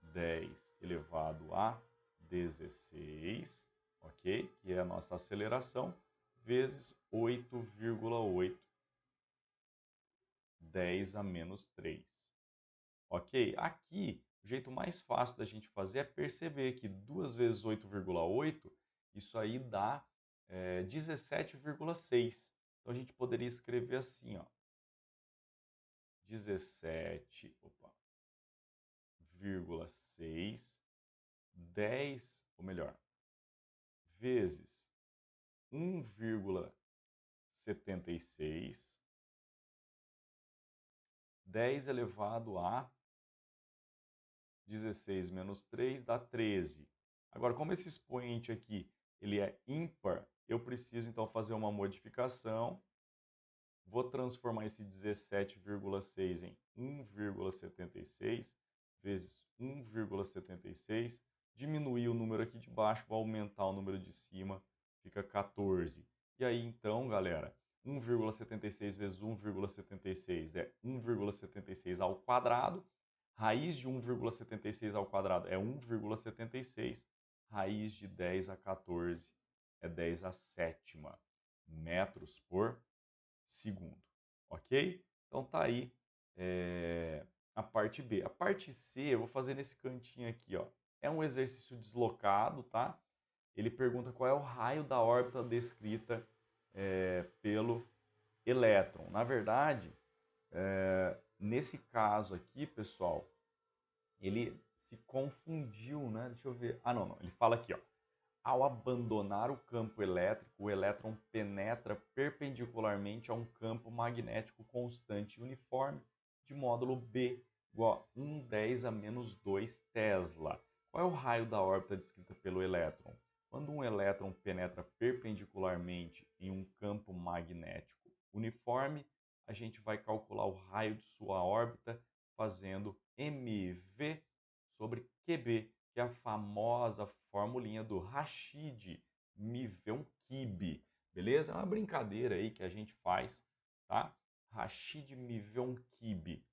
10 elevado a 16, ok? Que é a nossa aceleração, vezes 8,8 10 a menos 3. Ok? Aqui, o jeito mais fácil da gente fazer é perceber que 2 vezes 8,8, isso aí dá 17,6. Então, a gente poderia escrever assim, ó, 17,6, 10, ou melhor, vezes 1,76, 10 elevado a 16 menos 3 dá 13. Agora, como esse expoente aqui ele é ímpar, eu preciso então fazer uma modificação. Vou transformar esse 17,6 em 1,76 vezes 1,76. Diminuir o número aqui de baixo, vou aumentar o número de cima, fica 14. E aí então, galera, 1,76 vezes 1,76 é 1,76 ao quadrado. Raiz de 1,76 ao quadrado é 1,76. Raiz de 10 a 14 é 10 a sétima metros por segundo, ok? Então tá aí a parte B. A parte C eu vou fazer nesse cantinho aqui, ó. É um exercício deslocado, tá? Ele pergunta qual é o raio da órbita descrita pelo elétron. Na verdade, nesse caso aqui, pessoal, ele se confundiu, né? Deixa eu ver. Ah, não. Ele fala aqui, ó. Ao abandonar o campo elétrico, o elétron penetra perpendicularmente a um campo magnético constante e uniforme de módulo B, igual a 1/10 a menos 2 Tesla. Qual é o raio da órbita descrita pelo elétron? Quando um elétron penetra perpendicularmente em um campo magnético uniforme, a gente vai calcular o raio de sua órbita fazendo mv sobre QB, que é a famosa formulinha do Rashid Mivon-Kibbe, beleza? É uma brincadeira aí que a gente faz, tá? Rashid Mivon-Kibbe.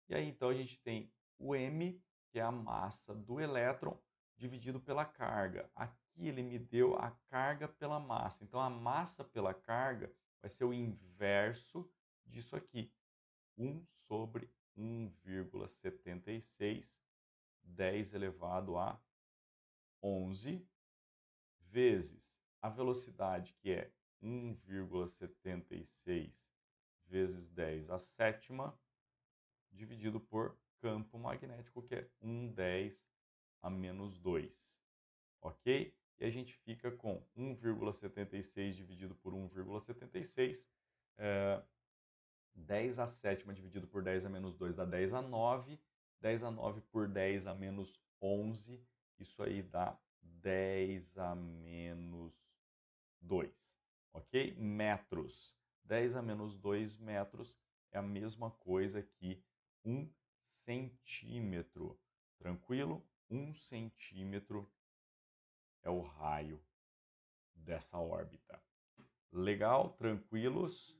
E aí, então, a gente tem o M, que é a massa do elétron, dividido pela carga. Aqui ele me deu a carga pela massa. Então, a massa pela carga vai ser o inverso disso aqui. 1 sobre 1,76, 10 elevado a 11, vezes a velocidade, que é 1,76 vezes 10 a sétima, dividido por campo magnético, que é 1/10 a menos 2. Ok? E a gente fica com 1,76 dividido por 1,76. 10 a sétima dividido por 10 a menos 2 dá 10 a 9. 10 a 9 por 10 a menos 11. Isso aí dá 10 a menos 2. Ok? Metros. 10 a menos 2 metros é a mesma coisa que 1 centímetro. Tranquilo? 1 centímetro é o raio dessa órbita. Legal? Tranquilos?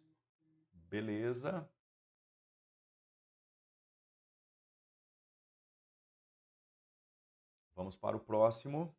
Beleza? Vamos para o próximo.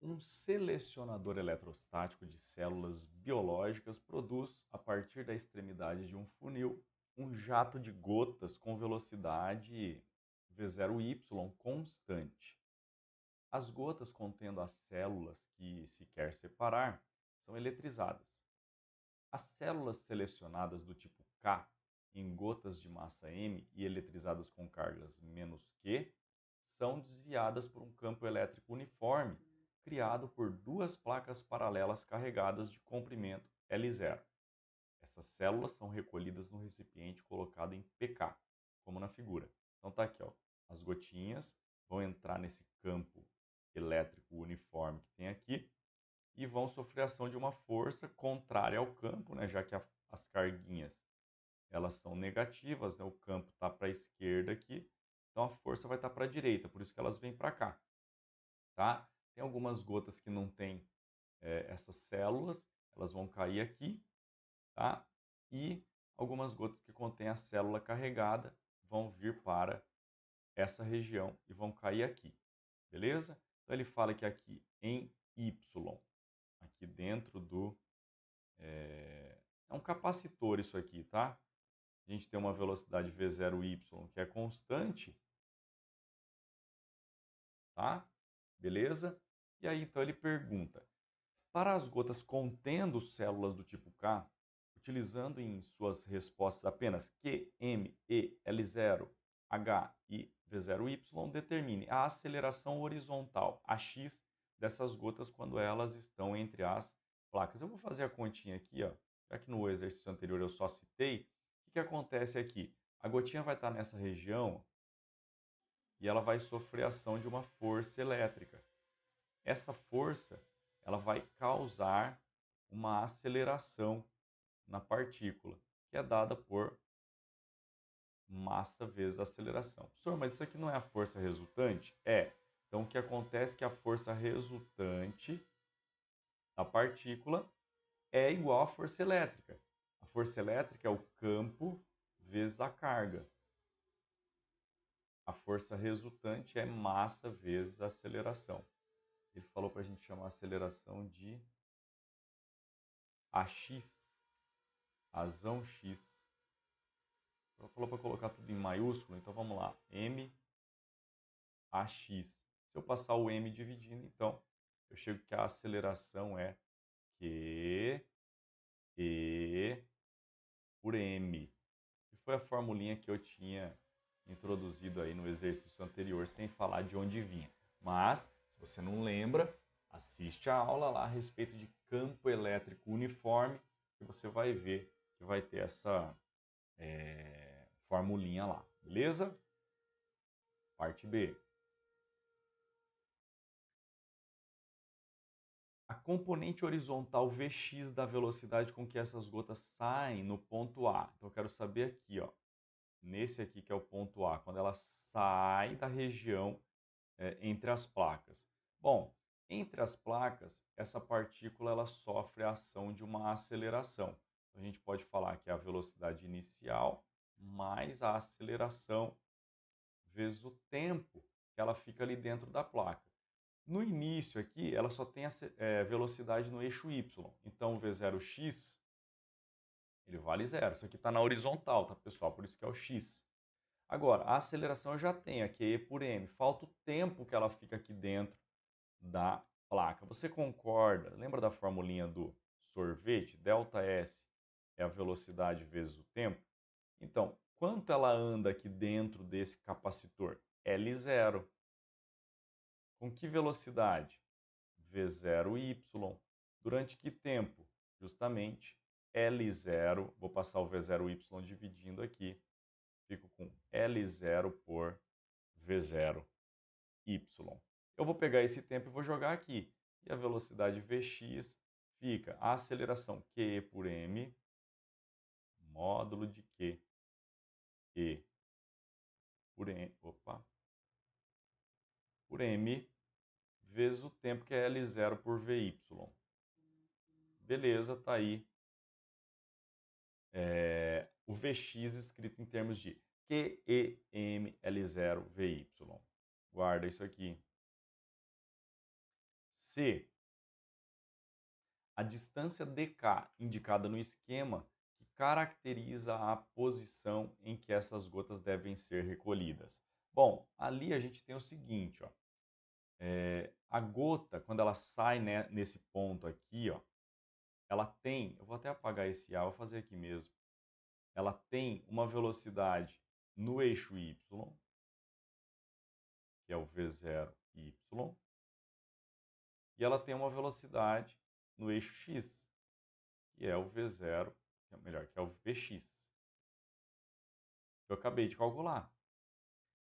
Um selecionador eletrostático de células biológicas produz, a partir da extremidade de um funil, um jato de gotas com velocidade V0y constante. As gotas contendo as células que se quer separar são eletrizadas. As células selecionadas do tipo K, em gotas de massa m e eletrizadas com cargas "-q", são desviadas por um campo elétrico uniforme criado por duas placas paralelas carregadas de comprimento L0. Essas células são recolhidas no recipiente colocado em PK, como na figura. Então tá aqui, ó, as gotinhas vão entrar nesse campo elétrico uniforme que tem aqui e vão sofrer ação de uma força contrária ao campo, né, já que as carguinhas elas são negativas, né, o campo está para a esquerda aqui, então a força vai estar para a direita, por isso que elas vêm para cá. Tá? Tem algumas gotas que não têm essas células, elas vão cair aqui, tá? E algumas gotas que contêm a célula carregada vão vir para essa região e vão cair aqui, beleza? Então ele fala que aqui em Y, aqui dentro do... É um capacitor isso aqui, tá? A gente tem uma velocidade V0y que é constante, tá? Beleza? E aí então ele pergunta: para as gotas contendo células do tipo K, utilizando em suas respostas apenas Q, M, E, L0, H e V0y, determine a aceleração horizontal, AX, dessas gotas quando elas estão entre as placas. Eu vou fazer a continha aqui, ó, já que no exercício anterior eu só citei. O que acontece aqui? A gotinha vai estar nessa região e ela vai sofrer ação de uma força elétrica. Essa força ela vai causar uma aceleração na partícula, que é dada por massa vezes aceleração. Professor, mas isso aqui não é a força resultante? É. Então, o que acontece é que a força resultante da partícula é igual à força elétrica. A força elétrica é o campo vezes a carga. A força resultante é massa vezes aceleração. Ele falou para a gente chamar a aceleração de AX, razão X. Ele falou para colocar tudo em maiúsculo, então vamos lá. M AX. Se eu passar o M dividindo, então eu chego que a aceleração é Q E por M. Que foi a formulinha que eu tinha introduzido aí no exercício anterior, sem falar de onde vinha. Mas, se você não lembra, assiste a aula lá a respeito de campo elétrico uniforme, que você vai ver que vai ter essa formulinha lá, beleza? Parte B. A componente horizontal Vx da velocidade com que essas gotas saem no ponto A. Então, eu quero saber aqui, ó, nesse aqui que é o ponto A, quando ela sai da região entre as placas. Bom, entre as placas, essa partícula ela sofre a ação de uma aceleração. A gente pode falar que é a velocidade inicial mais a aceleração vezes o tempo que ela fica ali dentro da placa. No início aqui, ela só tem a velocidade no eixo Y. Então, o V0x, ele vale zero. Isso aqui está na horizontal, tá, pessoal? Por isso que é o x. Agora, a aceleração eu já tenho, aqui é E por M. Falta o tempo que ela fica aqui dentro da placa. Você concorda? Lembra da formulinha do sorvete? ΔS é a velocidade vezes o tempo. Então, quanto ela anda aqui dentro desse capacitor? L0. Com que velocidade? V0y. Durante que tempo? Justamente L0. Vou passar o V0y dividindo aqui. Fico com L0 por V0y. Eu vou pegar esse tempo e vou jogar aqui. E a velocidade Vx fica a aceleração Q por M, módulo de Q, E por M, por M, vezes o tempo que é L0 por Vy. Beleza, tá aí o Vx escrito em termos de QEML0VY. Guarda isso aqui. C. A distância dk indicada no esquema que caracteriza a posição em que essas gotas devem ser recolhidas. Bom, ali a gente tem o seguinte, ó, a gota, quando ela sai, né, nesse ponto aqui, ó, ela tem, eu vou até apagar esse A, vou fazer aqui mesmo, ela tem uma velocidade no eixo Y, que é o V0y, e ela tem uma velocidade no eixo X, que é o V0, melhor, que é o Vx. Eu acabei de calcular.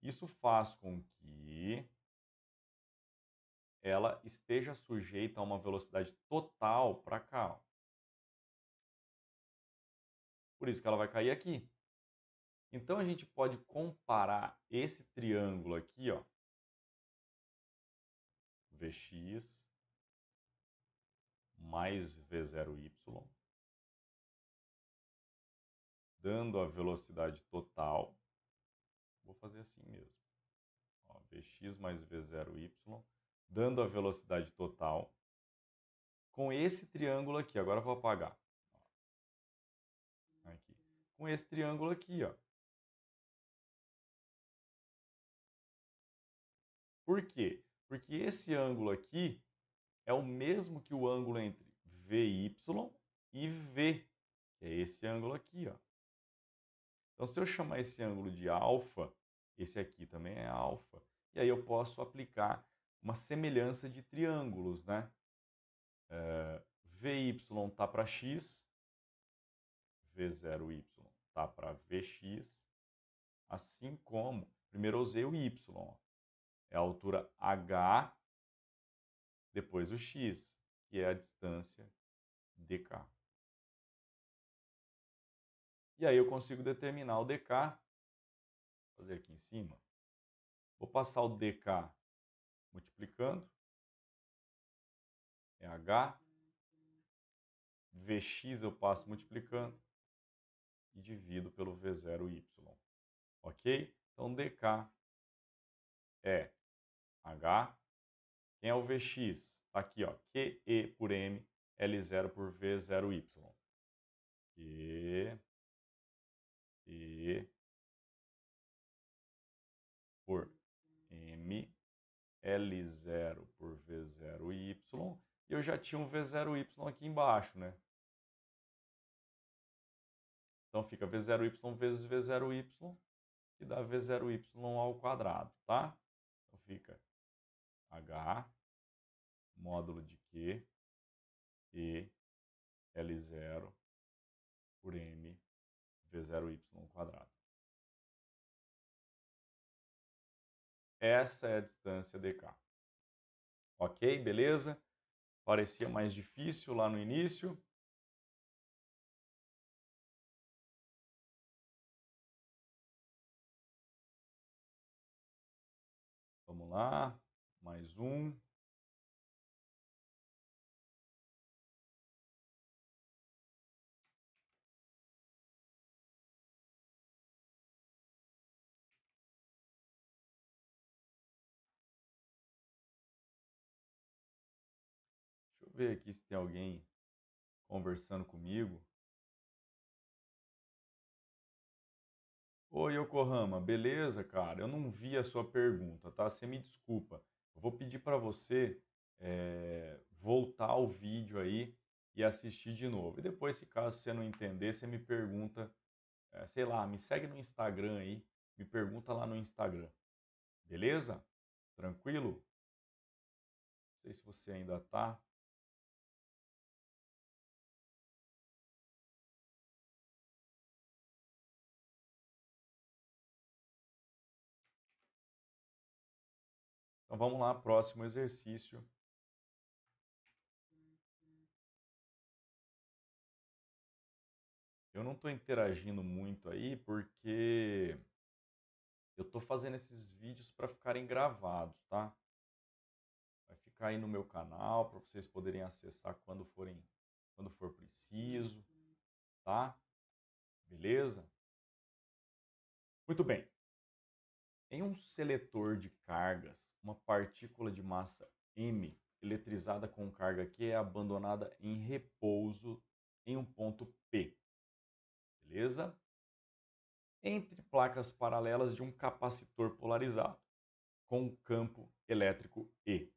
Isso faz com que ela esteja sujeita a uma velocidade total para cá. Ó. Por isso que ela vai cair aqui. Então, a gente pode comparar esse triângulo aqui, ó, Vx mais V0y, dando a velocidade total. Vou fazer assim mesmo. Ó, Vx mais V0y, dando a velocidade total com esse triângulo aqui. Agora eu vou apagar. Aqui. Com esse triângulo aqui, ó. Por quê? Porque esse ângulo aqui é o mesmo que o ângulo entre VY e V, que é esse ângulo aqui, ó. Então, se eu chamar esse ângulo de alfa, esse aqui também é alfa, e aí eu posso aplicar uma semelhança de triângulos, né? VY está para x, V0y está para Vx, assim como, primeiro eu usei o y, ó, é a altura h, depois o x, que é a distância dk. E aí eu consigo determinar o dk, vou fazer aqui em cima, vou passar o dk multiplicando, é h, Vx eu passo multiplicando e divido pelo V0y, ok? Então dk é h, quem é o Vx? Está aqui, ó, QE por M, L0 por V0y. E por M, L0 por V0y. E eu já tinha um V0y aqui embaixo, né? Então fica V0y vezes V0y, que dá V0y ao quadrado, tá? Então fica H, módulo de Q, E, L0 por M, V0y ao quadrado. Essa é a distância dk. Ok, beleza? Parecia mais difícil lá no início. Vamos lá, mais um. Deixa eu ver aqui se tem alguém conversando comigo. Oi, Yokohama, beleza, cara? Eu não vi a sua pergunta, tá? Você me desculpa. Eu vou pedir para você voltar ao vídeo aí e assistir de novo. E depois, se caso você não entender, você me pergunta, sei lá, me segue no Instagram aí, me pergunta lá no Instagram, beleza? Tranquilo? Não sei se você ainda tá. Então vamos lá, próximo exercício. Eu não estou interagindo muito aí porque eu estou fazendo esses vídeos para ficarem gravados, tá? Vai ficar aí no meu canal para vocês poderem acessar quando for preciso, tá? Beleza? Muito bem. Em um seletor de cargas, uma partícula de massa m eletrizada com carga Q é abandonada em repouso em um ponto P. Beleza? Entre placas paralelas de um capacitor polarizado com campo elétrico E.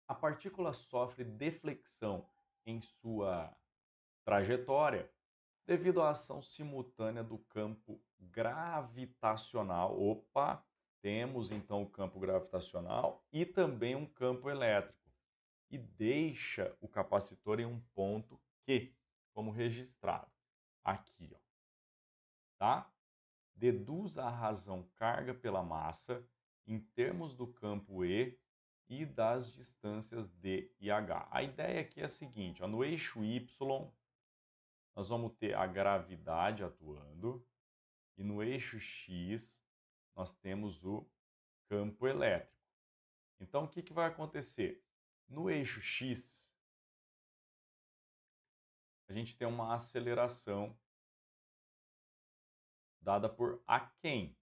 A partícula sofre deflexão em sua trajetória devido à ação simultânea do campo gravitacional. Opa, temos então o campo gravitacional e também um campo elétrico. E deixa o capacitor em um ponto Q, como registrado aqui, ó. Tá? Deduz a razão carga pela massa em termos do campo E e das distâncias D e H. A ideia aqui é a seguinte, ó, no eixo Y nós vamos ter a gravidade atuando e no eixo X nós temos o campo elétrico. Então o que vai acontecer? No eixo X a gente tem uma aceleração dada por A quem?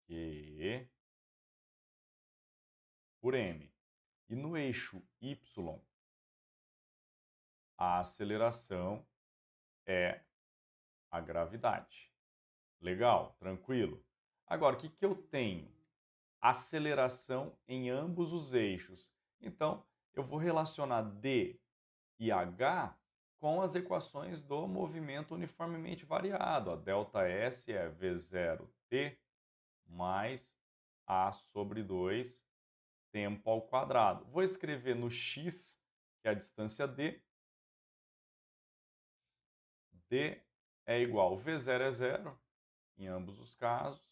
Q por M. E no eixo Y, a aceleração é a gravidade. Legal? Tranquilo? Agora, o que eu tenho? Aceleração em ambos os eixos. Então, eu vou relacionar D e H com as equações do movimento uniformemente variado. A ΔS é V0t mais A sobre 2 tempo ao quadrado. Vou escrever no x, que é a distância d. D é igual, V0 é zero, em ambos os casos.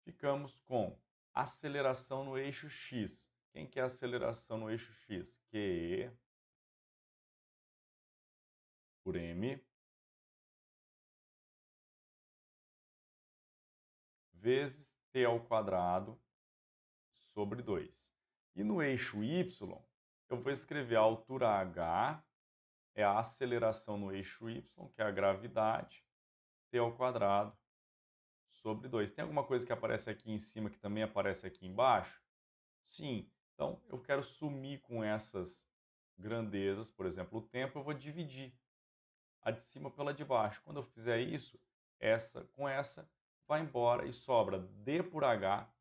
Ficamos com aceleração no eixo x. Quem que é a aceleração no eixo x? QE por m vezes t ao quadrado sobre 2. E no eixo y, eu vou escrever a altura h é a aceleração no eixo y, que é a gravidade, t ao quadrado sobre 2. Tem alguma coisa que aparece aqui em cima que também aparece aqui embaixo? Sim. Então, eu quero sumir com essas grandezas, por exemplo, o tempo, eu vou dividir a de cima pela de baixo. Quando eu fizer isso, essa com essa vai embora e sobra d por h.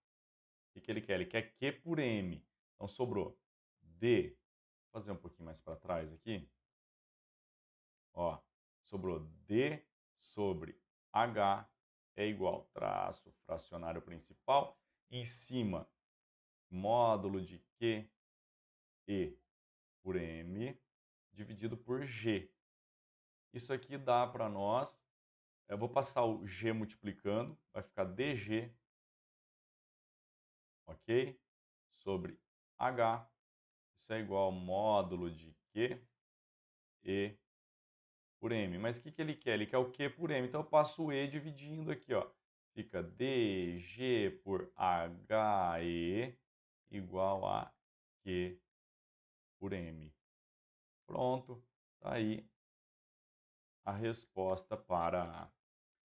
O que ele quer? Ele quer q por m. Então, sobrou d. Vou fazer um pouquinho mais para trás aqui. Ó, sobrou d sobre h é igual traço fracionário principal. Em cima, módulo de q e por m dividido por g. Isso aqui dá para nós, eu vou passar o g multiplicando, vai ficar dg, ok? Sobre h, isso é igual ao módulo de q e por m. Mas o que ele quer? Ele quer o q por m, então eu passo o e dividindo aqui, ó. Fica dg por he igual a q por m. Pronto, tá aí a resposta para a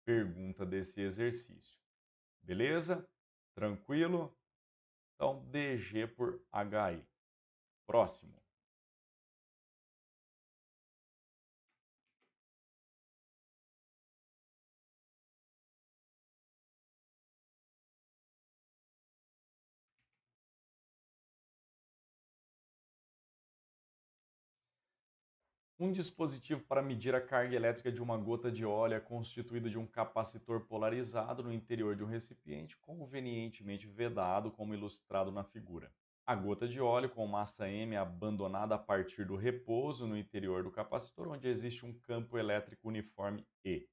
pergunta desse exercício. Beleza? Tranquilo? Então, dg por hi. Próximo. Um dispositivo para medir a carga elétrica de uma gota de óleo é constituído de um capacitor polarizado no interior de um recipiente convenientemente vedado, como ilustrado na figura. A gota de óleo com massa M é abandonada a partir do repouso no interior do capacitor, onde existe um campo elétrico uniforme E.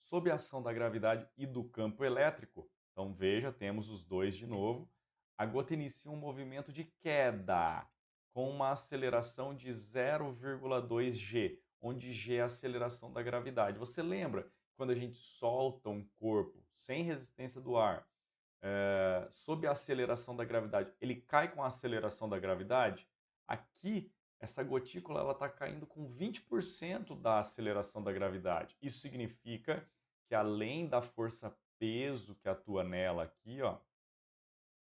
Sob a ação da gravidade e do campo elétrico, então veja, temos os dois de novo, a gota inicia um movimento de queda com uma aceleração de 0,2 g, onde g é a aceleração da gravidade. Você lembra quando a gente solta um corpo sem resistência do ar, sob a aceleração da gravidade, ele cai com a aceleração da gravidade? Aqui, essa gotícula está caindo com 20% da aceleração da gravidade. Isso significa que além da força peso que atua nela aqui, ó,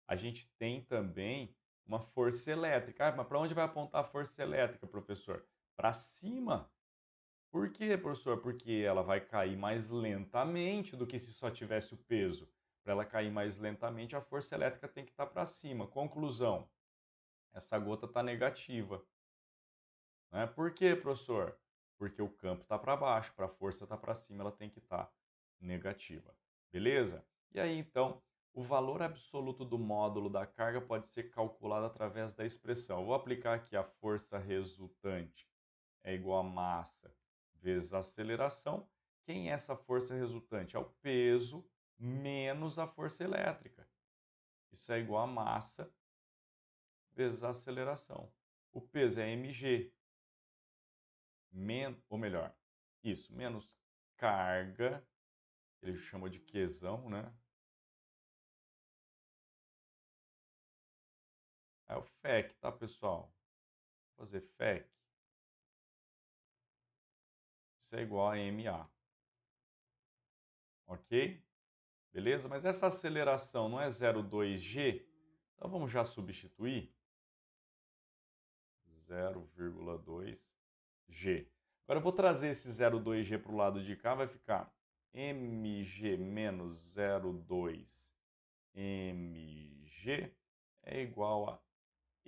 a gente tem também uma força elétrica. Ah, mas para onde vai apontar a força elétrica, professor? Para cima. Por quê, professor? Porque ela vai cair mais lentamente do que se só tivesse o peso. Para ela cair mais lentamente, a força elétrica tem que estar para cima. Conclusão, essa gota está negativa. Né? Por quê, professor? Porque o campo está para baixo, para a força estar para cima, ela tem que estar negativa. Beleza? E aí, então, o valor absoluto do módulo da carga pode ser calculado através da expressão. Eu vou aplicar aqui a força resultante é igual a massa vezes a aceleração. Quem é essa força resultante? É o peso menos a força elétrica. Isso é igual a massa vezes a aceleração. O peso é mg, ou melhor, isso, menos carga, ele chama de Qzão, né? É o FEC, tá, pessoal? Vou fazer FEC. Isso é igual a MA. Ok? Beleza? Mas essa aceleração não é 0,2g? Então vamos já substituir. 0,2g. Agora eu vou trazer esse 0,2g para o lado de cá, vai ficar mg menos 0,2 mg é igual a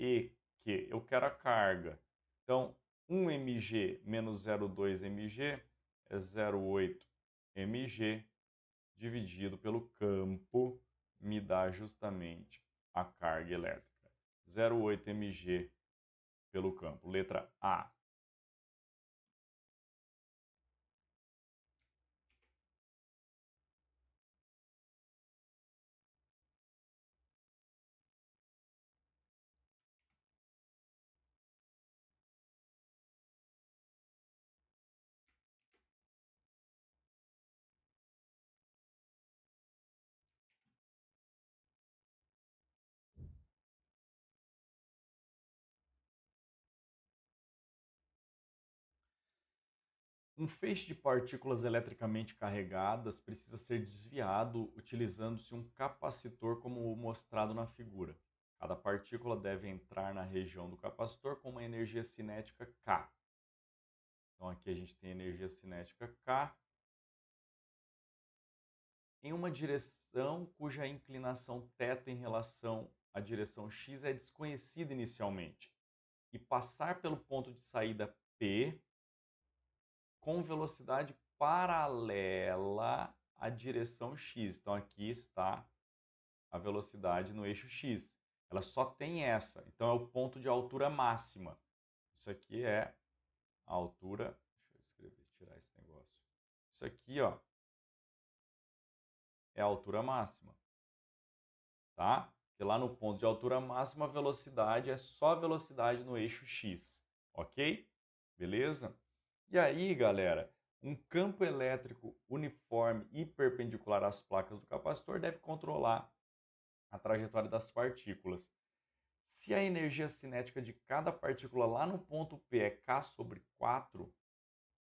EQ. Eu quero a carga. Então, 1 mg menos 0,2 mg é 0,8 mg dividido pelo campo me dá justamente a carga elétrica. 0,8 mg pelo campo. Letra A. Um feixe de partículas eletricamente carregadas precisa ser desviado utilizando-se um capacitor como mostrado na figura. Cada partícula deve entrar na região do capacitor com uma energia cinética K. Então aqui a gente tem energia cinética K em uma direção cuja inclinação θ em relação à direção x é desconhecida inicialmente, e passar pelo ponto de saída P com velocidade paralela à direção x. Então aqui está a velocidade no eixo x. Ela só tem essa, então é o ponto de altura máxima. Isso aqui é a altura, deixa eu escrever, tirar esse negócio. Isso aqui, ó, é a altura máxima, tá? Porque lá no ponto de altura máxima, a velocidade é só a velocidade no eixo x, ok? Beleza? E aí, galera, um campo elétrico uniforme e perpendicular às placas do capacitor deve controlar a trajetória das partículas. Se a energia cinética de cada partícula lá no ponto P é K sobre 4,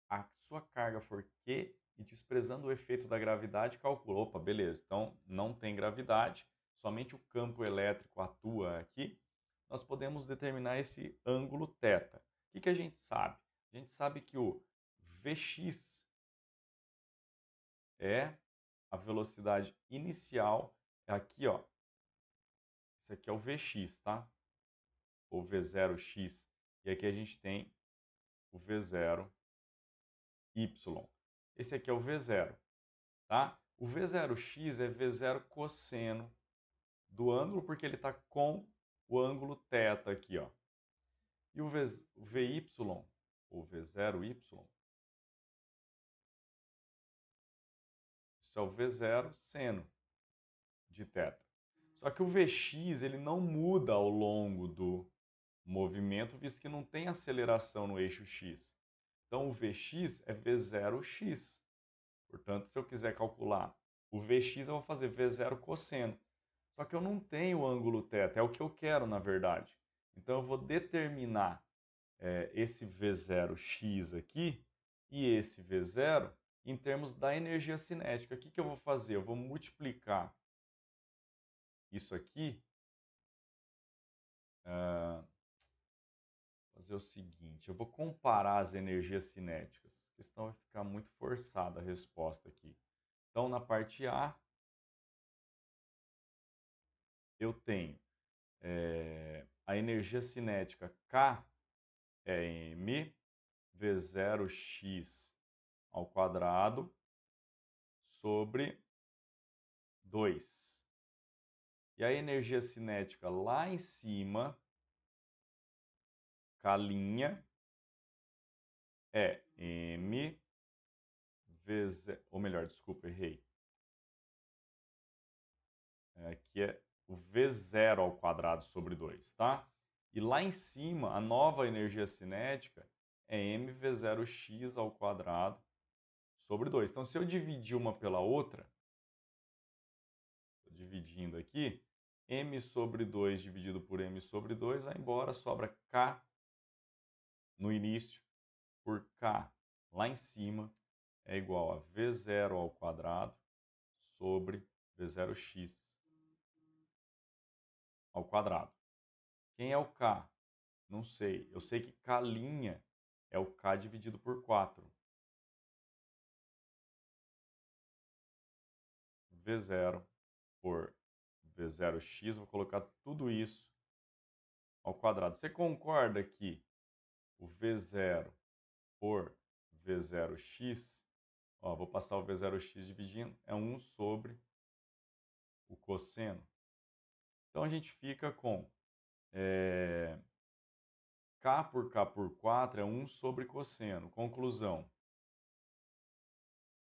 a sua carga for Q, e desprezando o efeito da gravidade, calcula. Opa, beleza, então não tem gravidade, somente o campo elétrico atua aqui. Nós podemos determinar esse ângulo θ. O que a gente sabe? A gente sabe que o Vx é a velocidade inicial, aqui, ó. Esse aqui é o Vx, tá? Ou V0x. E aqui a gente tem o V0y. Esse aqui é o V0, tá? O V0x é V0 cosseno do ângulo, porque ele está com o ângulo θ aqui, ó. E o Vy, ou V0y, isso é o V0 seno de θ. Só que o Vx ele não muda ao longo do movimento, visto que não tem aceleração no eixo x. Então o Vx é V0x. Portanto, se eu quiser calcular o Vx, eu vou fazer V0 cosseno. Só que eu não tenho o ângulo θ, é o que eu quero na verdade. Então eu vou determinar esse V0x aqui e esse V0 em termos da energia cinética. O que eu vou fazer? Eu vou multiplicar isso aqui, fazer o seguinte, eu vou comparar as energias cinéticas, porque senão vai ficar muito forçada a resposta aqui. Então, na parte A, eu tenho a energia cinética K é m V0x ao quadrado sobre 2. E a energia cinética lá em cima, K', é m ou melhor, desculpa, errei. Aqui é o V0 ao quadrado sobre 2, tá? E lá em cima, a nova energia cinética é mv0x ao quadrado sobre 2. Então, se eu dividir uma pela outra, estou dividindo aqui, m sobre 2 dividido por m sobre 2 vai embora, sobra k no início por k lá em cima é igual a v0 ao quadrado sobre v0x ao quadrado. Quem é o k? Não sei. Eu sei que k' é o k dividido por 4. V0 por V0x, vou colocar tudo isso ao quadrado. Você concorda que o V0 por V0x, ó, vou passar o V0x dividindo, é 1 sobre o cosseno. Então a gente fica com K por K por 4 é 1 sobre cosseno. Conclusão,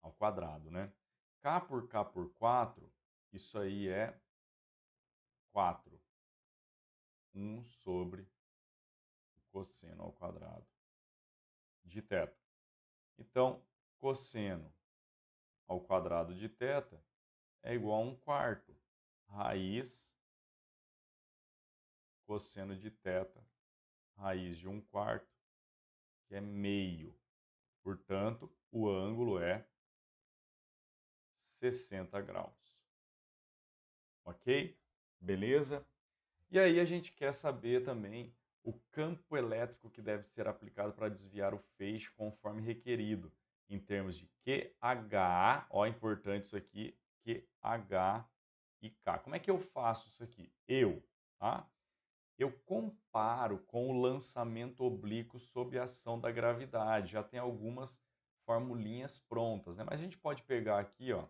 ao quadrado, né? K por K por 4, isso aí é 4. 1 sobre o cosseno ao quadrado de θ. Então, cosseno ao quadrado de θ é igual a 1/4 raiz cosseno de θ, raiz de 1/4, que é meio. Portanto, o ângulo é 60 graus. Ok? Beleza? E aí a gente quer saber também o campo elétrico que deve ser aplicado para desviar o feixe conforme requerido, em termos de QH, ó, importante isso aqui, QH e K. Como é que eu faço isso aqui? Tá? Eu comparo com o lançamento oblíquo sob a ação da gravidade. Já tem algumas formulinhas prontas, né? Mas a gente pode pegar aqui, ó,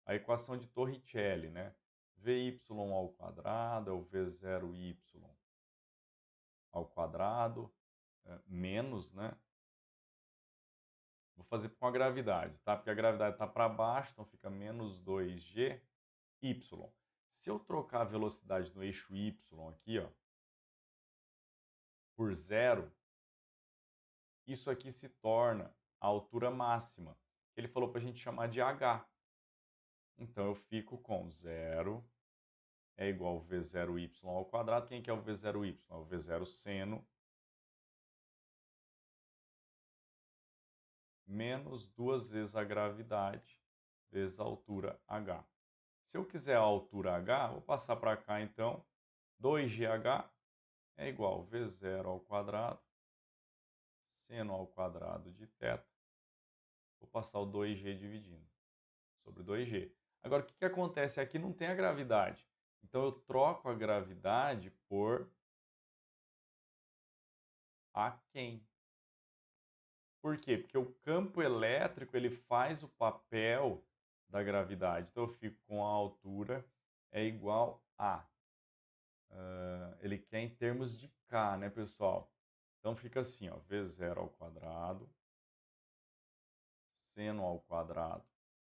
a equação de Torricelli, né? Vy ao quadrado é o V0y ao quadrado, menos, né? Vou fazer com a gravidade, tá? Porque a gravidade está para baixo, então fica menos 2Gy. Se eu trocar a velocidade no eixo y aqui, ó, por zero, isso aqui se torna a altura máxima. Ele falou para a gente chamar de h. Então eu fico com zero é igual a V0y ao quadrado. Quem que é o V0y? É o V0 seno menos 2 vezes a gravidade vezes a altura h. Se eu quiser a altura h, vou passar para cá então. 2GH é igual a V0 ao quadrado seno ao quadrado de θ. Vou passar o 2G dividindo sobre 2G. Agora, o que acontece? Aqui não tem a gravidade. Então, eu troco a gravidade por aquém. Por quê? Porque o campo elétrico ele faz o papel da gravidade. Então, eu fico com a altura é igual a. Ele quer em termos de K, né, pessoal? Então, fica assim, ó, V0 ao quadrado seno ao quadrado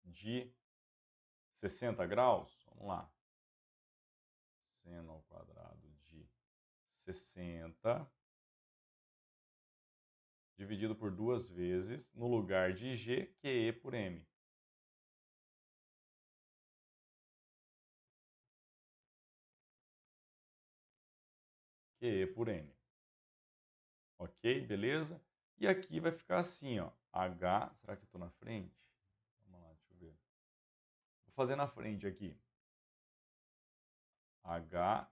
de 60 graus. Vamos lá. Seno ao quadrado de 60 dividido por 2 vezes, no lugar de G, QE por M. QE por M. Ok? Beleza? E aqui vai ficar assim, ó. H, será que eu estou na frente? Vamos lá, deixa eu ver. Vou fazer na frente aqui. H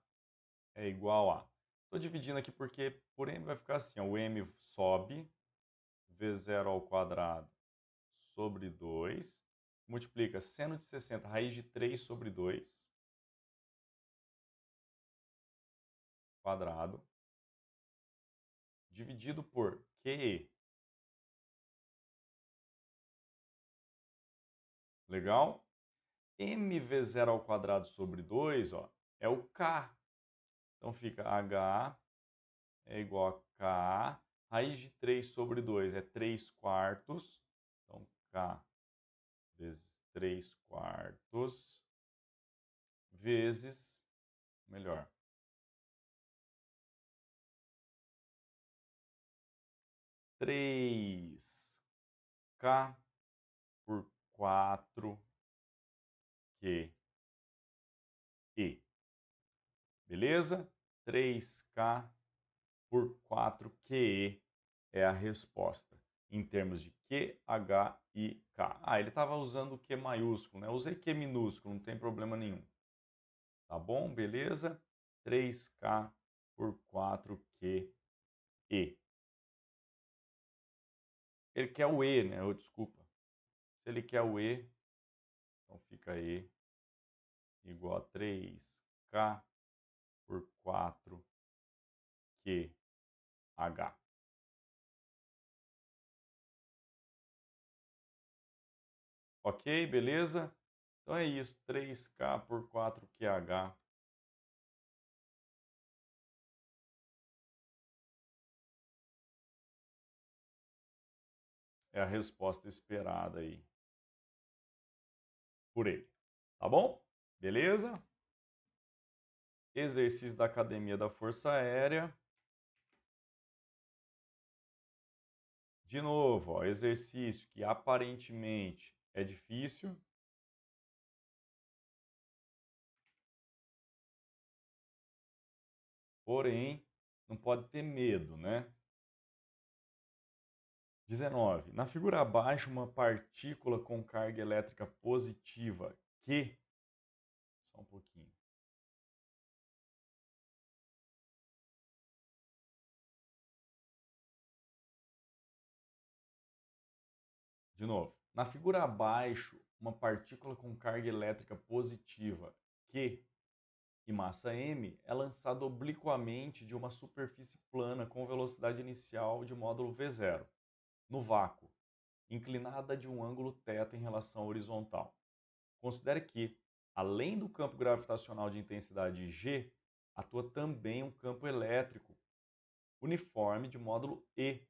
é igual a... Estou dividindo aqui porque por M vai ficar assim, ó. O M sobe, V0 ao quadrado sobre 2, multiplica seno de 60, raiz de 3 sobre 2, quadrado, dividido por QE. Legal? mv0 ao quadrado sobre 2, ó, é o K. Então fica H é igual a K, raiz de 3 sobre 2 é 3 quartos, então K vezes 3 quartos, vezes, melhor, 3K por 4 QE. Beleza? 3K por 4 QE é a resposta, em termos de Q, H e K. Ah, ele estava usando o Q maiúsculo, né? Eu usei Q minúsculo, não tem problema nenhum. Tá bom? Beleza? 3K por 4 QE. Ele quer o E, né? Desculpa. Se ele quer o E, então fica E igual a 3K por 4 QH. Ok, beleza? Então é isso, 3K por 4QH. É a resposta esperada aí por ele. Tá bom? Beleza? Exercício da Academia da Força Aérea. De novo, ó, exercício que aparentemente é difícil. Porém, não pode ter medo, né? 19. Na figura abaixo, uma partícula com carga elétrica positiva que... Só um pouquinho. De novo. Na figura abaixo, uma partícula com carga elétrica positiva Q e massa m é lançada obliquamente de uma superfície plana com velocidade inicial de módulo v0, no vácuo, inclinada de um ângulo θ em relação à horizontal. Considere que, além do campo gravitacional de intensidade G, atua também um campo elétrico uniforme de módulo E.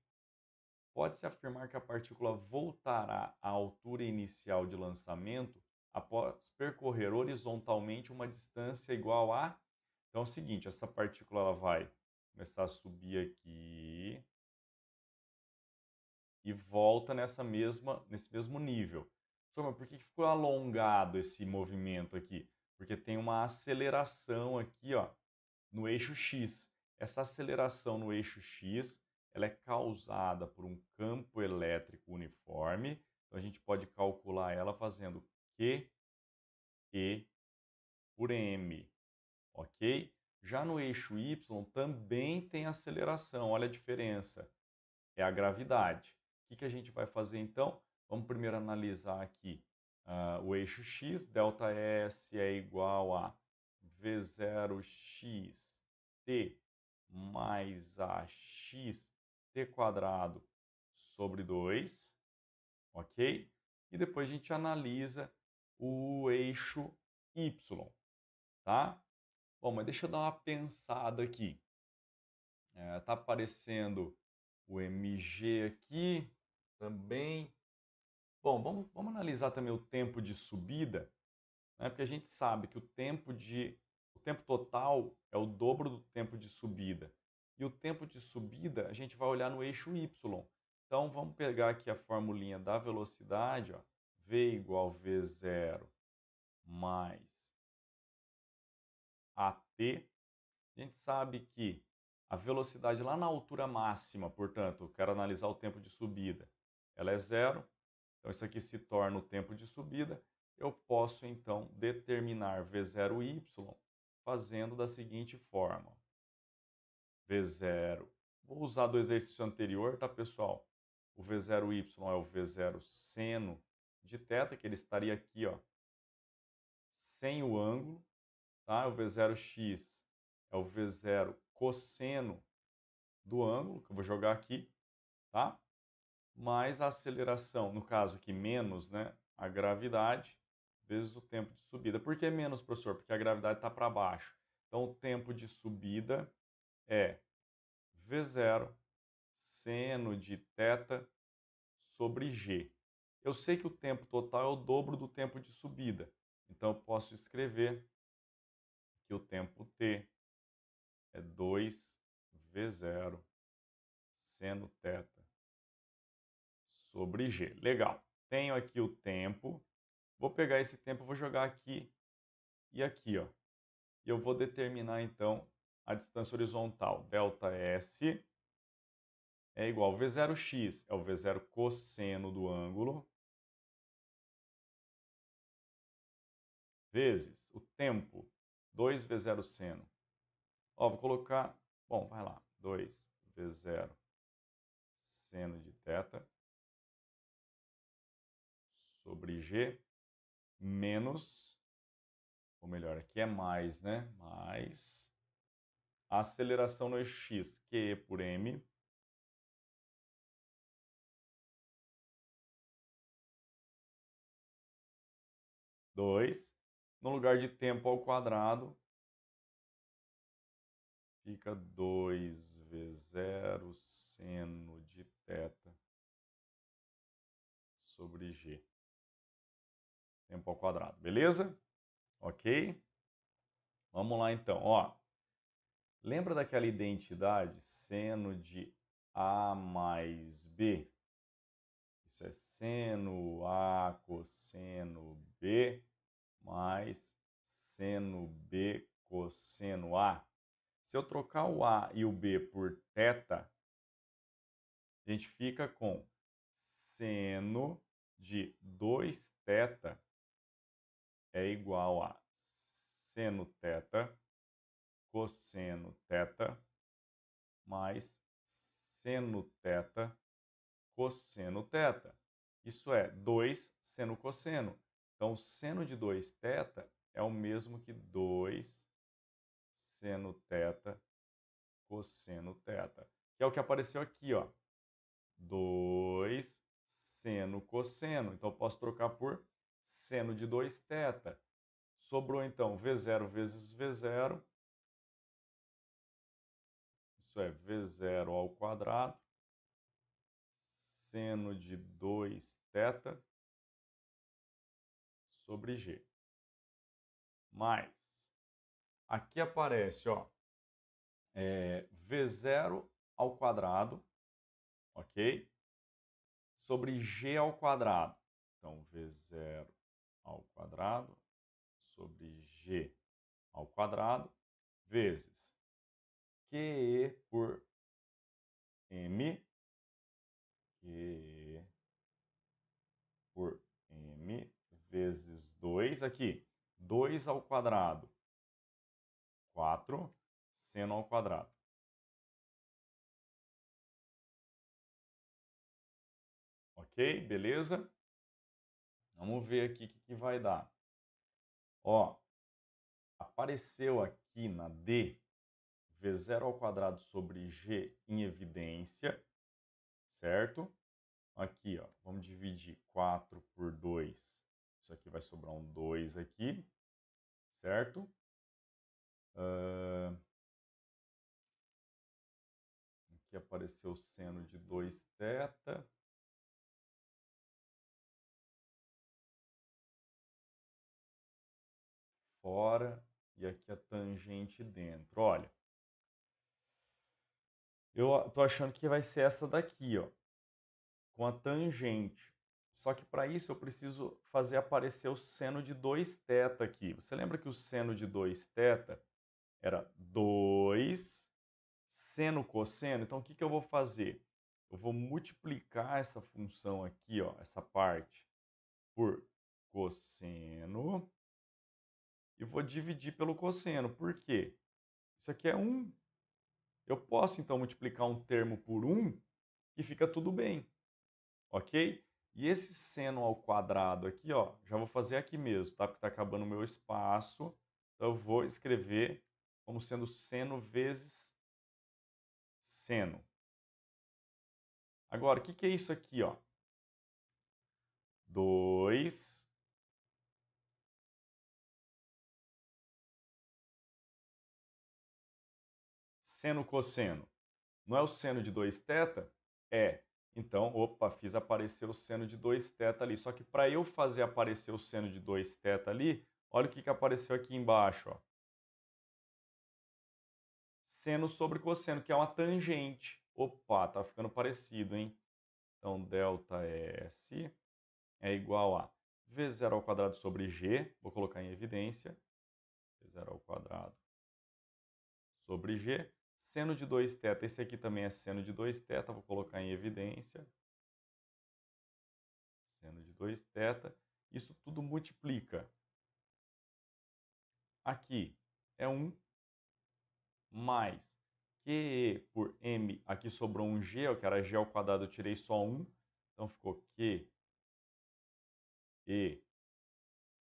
Pode-se afirmar que a partícula voltará à altura inicial de lançamento após percorrer horizontalmente uma distância igual a... Então é o seguinte, essa partícula ela vai começar a subir aqui e volta nesse mesmo nível. Mas por que ficou alongado esse movimento aqui? Porque tem uma aceleração aqui, ó, no eixo X. Essa aceleração no eixo X, ela é causada por um campo elétrico uniforme. Então a gente pode calcular ela fazendo Q E por M, ok? Já no eixo Y também tem aceleração, olha a diferença, é a gravidade. O que a gente vai fazer então? Vamos primeiro analisar aqui o eixo X, ΔS é igual a V0xt mais AX t quadrado sobre 2, ok? E depois a gente analisa o eixo Y, tá? Bom, mas deixa eu dar uma pensada aqui. Tá aparecendo o MG aqui também. Bom, vamos analisar também o tempo de subida, né? Porque a gente sabe que o tempo total é o dobro do tempo de subida. E o tempo de subida a gente vai olhar no eixo Y. Então vamos pegar aqui a formulinha da velocidade, ó, V igual V0 mais AT. A gente sabe que a velocidade lá na altura máxima, portanto, quero analisar o tempo de subida, ela é zero. Então isso aqui se torna o tempo de subida. Eu posso então determinar V0y fazendo da seguinte forma. V0, vou usar do exercício anterior, tá pessoal? O V0y é o V0 seno de θ, que ele estaria aqui, ó, sem o ângulo, tá? O V0x é o V0 cosseno do ângulo, que eu vou jogar aqui, tá? Mais a aceleração, no caso aqui menos, né, a gravidade, vezes o tempo de subida. Por que menos, professor? Porque a gravidade está para baixo. Então, o tempo de subida é V0 seno de θ sobre G. Eu sei que o tempo total é o dobro do tempo de subida. Então, eu posso escrever que o tempo t é 2V0 seno θ sobre G. Legal. Tenho aqui o tempo. Vou pegar esse tempo, vou jogar aqui e aqui, ó. E eu vou determinar, então, a distância horizontal. ΔS é igual a V0x, é o V0 cosseno do ângulo, vezes o tempo, 2V0 seno. Ó, vou colocar, bom, vai lá, 2V0 seno de θ sobre G, menos, ou melhor, aqui é mais, né? Mais a aceleração no eixo x, Q por M, no lugar de tempo ao quadrado, fica 2V0 seno de θ sobre G. Tempo ao quadrado, beleza? Ok? Vamos lá então, ó. Lembra daquela identidade seno de A mais B? Isso é seno A cosseno B mais seno B cosseno A. Se eu trocar o A e o B por θ, a gente fica com seno de 2θ é igual a seno θ cosseno θ mais seno θ cosseno θ. Isso é 2 seno cosseno. Então, o seno de 2θ é o mesmo que 2 seno θ cosseno θ, que é o que apareceu aqui, ó. 2 seno cosseno. Então, eu posso trocar por seno de 2θ. Sobrou, então, V0 vezes V0. Isso é V0 ao quadrado. Seno de 2θ sobre G. Mais, aqui aparece, ó, V0 ao quadrado, ok? Sobre G ao quadrado. Então, V0 ao quadrado sobre G ao quadrado, vezes QE por M, QE por M, vezes 2, aqui, 2 ao quadrado, 4, seno ao quadrado. Ok? Beleza? Vamos ver aqui o que vai dar. Ó, apareceu aqui na D, V0 ao quadrado sobre G em evidência, certo? Aqui, ó, vamos dividir 4 por 2. Isso aqui vai sobrar um 2 aqui, certo? Aqui apareceu o seno de 2θ. Fora, e aqui a tangente dentro. Olha, eu tô achando que vai ser essa daqui, ó, com a tangente. Só que para isso eu preciso fazer aparecer o seno de 2θ aqui. Você lembra que o seno de 2θ era 2 seno cosseno? Então o que eu vou fazer? Eu vou multiplicar essa função aqui, ó, essa parte, por cosseno e vou dividir pelo cosseno. Por quê? Isso aqui é 1. Eu posso, então, multiplicar um termo por 1 e fica tudo bem, ok? E esse seno ao quadrado aqui, ó, já vou fazer aqui mesmo, tá? Porque está acabando o meu espaço. Então, eu vou escrever como sendo seno vezes seno. Agora, o que é isso aqui, ó? 2 seno cosseno. Não é o seno de 2θ? É. Então, opa, fiz aparecer o seno de 2θ ali. Só que para eu fazer aparecer o seno de 2θ ali, olha o que apareceu aqui embaixo, ó. Seno sobre cosseno, que é uma tangente. Opa, tá ficando parecido, hein? Então, ΔS é igual a V0 ao quadrado sobre G. Vou colocar em evidência. V0 ao quadrado sobre G. Seno de 2θ, esse aqui também é seno de 2θ, vou colocar em evidência. Seno de 2θ. Isso tudo multiplica. Aqui é 1 mais QE por M, aqui sobrou um G, que era G ao quadrado, eu tirei só 1. Então ficou QE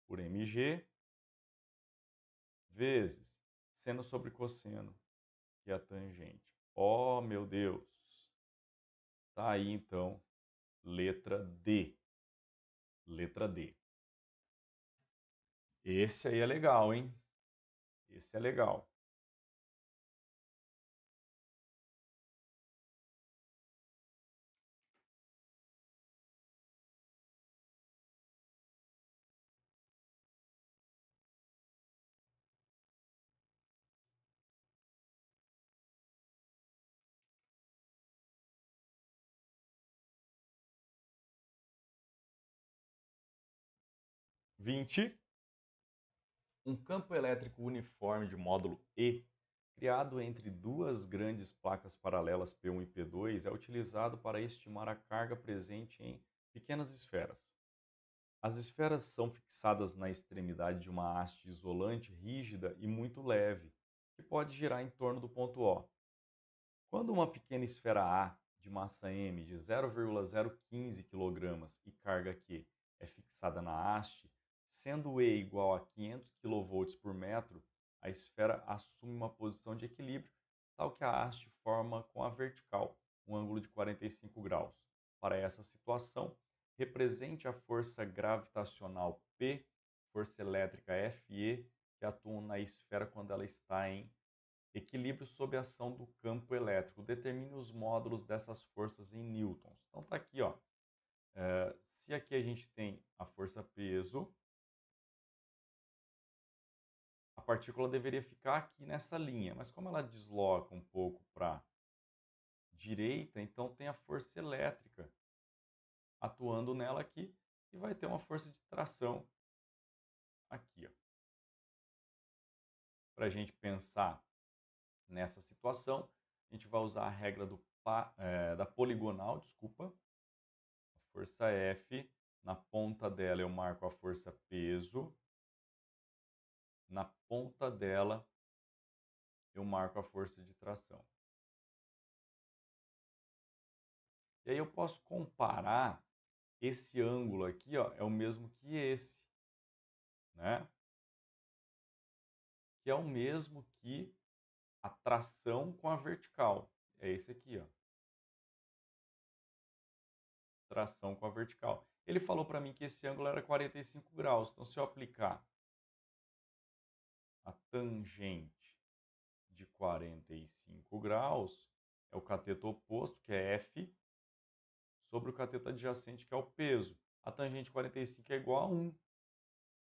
por MG vezes seno sobre cosseno, que é a tangente. Oh, meu Deus! Tá aí, então, letra D. Letra D. Esse aí é legal, hein? Esse é legal. (20) Um campo elétrico uniforme de módulo E, criado entre duas grandes placas paralelas P1 e P2, é utilizado para estimar a carga presente em Pequenas esferas. As esferas são fixadas na extremidade de uma haste isolante rígida e muito leve, que pode girar em torno do ponto O. Quando uma pequena esfera A de massa m de 0,015 kg e carga Q é fixada na haste, sendo E igual a 500 kV por metro, a esfera assume uma posição de equilíbrio, tal que a haste forma com a vertical um ângulo de 45 graus. Para essa situação, represente a força gravitacional P, força elétrica Fe, que atuam na esfera quando ela está em equilíbrio sob a ação do campo elétrico. Determine os módulos dessas forças em newtons. Então tá aqui, ó. Se aqui a gente tem a força peso, a partícula deveria ficar aqui nessa linha, mas como ela desloca um pouco para direita, então tem a força elétrica atuando nela aqui e vai ter uma força de tração aqui, ó. Para a gente pensar nessa situação, a gente vai usar a regra da poligonal, desculpa. A força F, na ponta dela eu marco a força peso, na ponta dela eu marco a força de tração. E aí eu posso comparar esse ângulo aqui, ó, é o mesmo que esse, né? Que é o mesmo que a tração com a vertical. É esse aqui, ó. Tração com a vertical. Ele falou para mim que esse ângulo era 45 graus. Então, se eu aplicar a tangente de 45 graus, é o cateto oposto, que é F, sobre o cateto adjacente, que é o peso. A tangente de 45 é igual a 1.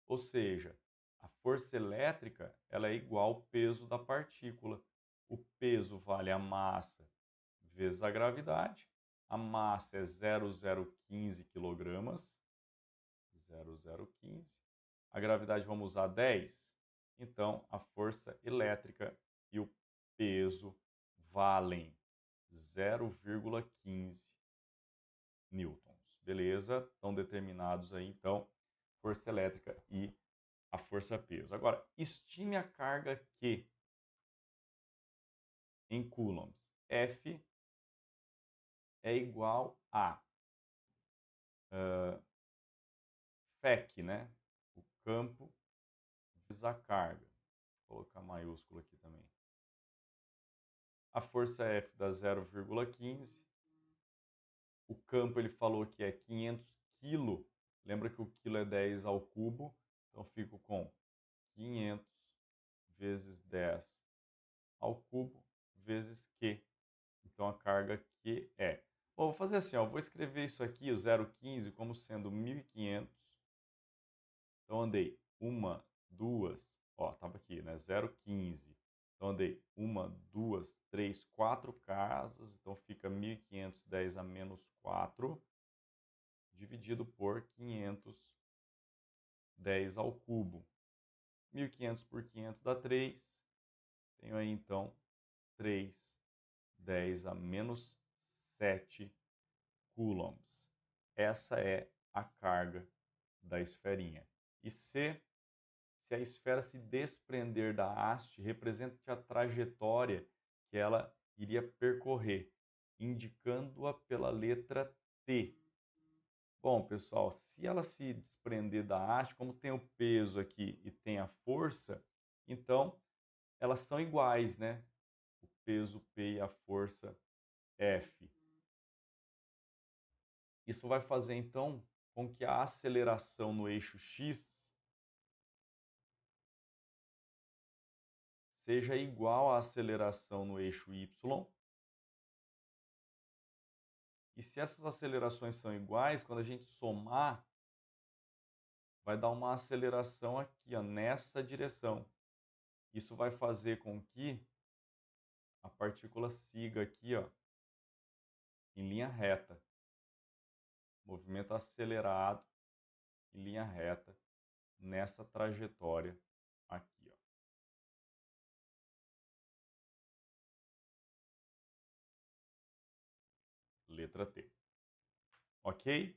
Ou seja, a força elétrica ela é igual ao peso da partícula. O peso vale a massa vezes a gravidade. A massa é 0,015 kg. 0,015. A gravidade vamos usar 10. Então, a força elétrica e o peso valem 0,15 newtons. Beleza? Estão determinados aí, então, força elétrica e a força-peso. Agora, estime a carga Q em coulombs. F é igual a FEC, né? O campo vezes a carga. Vou colocar maiúsculo aqui também. A força F dá 0,15. O campo ele falou que é 500 kg. Lembra que o quilo é 10 ao cubo. Então, fico com 500 vezes 10 ao cubo vezes Q. Então, a carga Q é... Bom, vou fazer assim, ó, vou escrever isso aqui, o 0,15, como sendo 1.500. Então, andei 1, 2, ó, estava aqui, né? 0,15. Então, andei 1, 2, 3, 4 casas. Então, fica 1.510 a menos 4, dividido por 510 ao cubo. 1.500 por 500 dá 3. Tenho aí, então, 3, 10 a menos 7 coulombs. Essa é a carga da esferinha. E se a esfera se desprender da haste, representa a trajetória que ela iria percorrer, indicando-a pela letra T. Bom, pessoal, se ela se desprender da haste, como tem o peso aqui e tem a força, então elas são iguais, né? O peso P e a força F. Isso vai fazer, então, com que a aceleração no eixo X seja igual à aceleração no eixo Y. E se essas acelerações são iguais, quando a gente somar, vai dar uma aceleração aqui, ó, nessa direção. Isso vai fazer com que a partícula siga aqui, ó, em linha reta. Movimento acelerado em linha reta nessa trajetória aqui, ó. Letra T. Ok?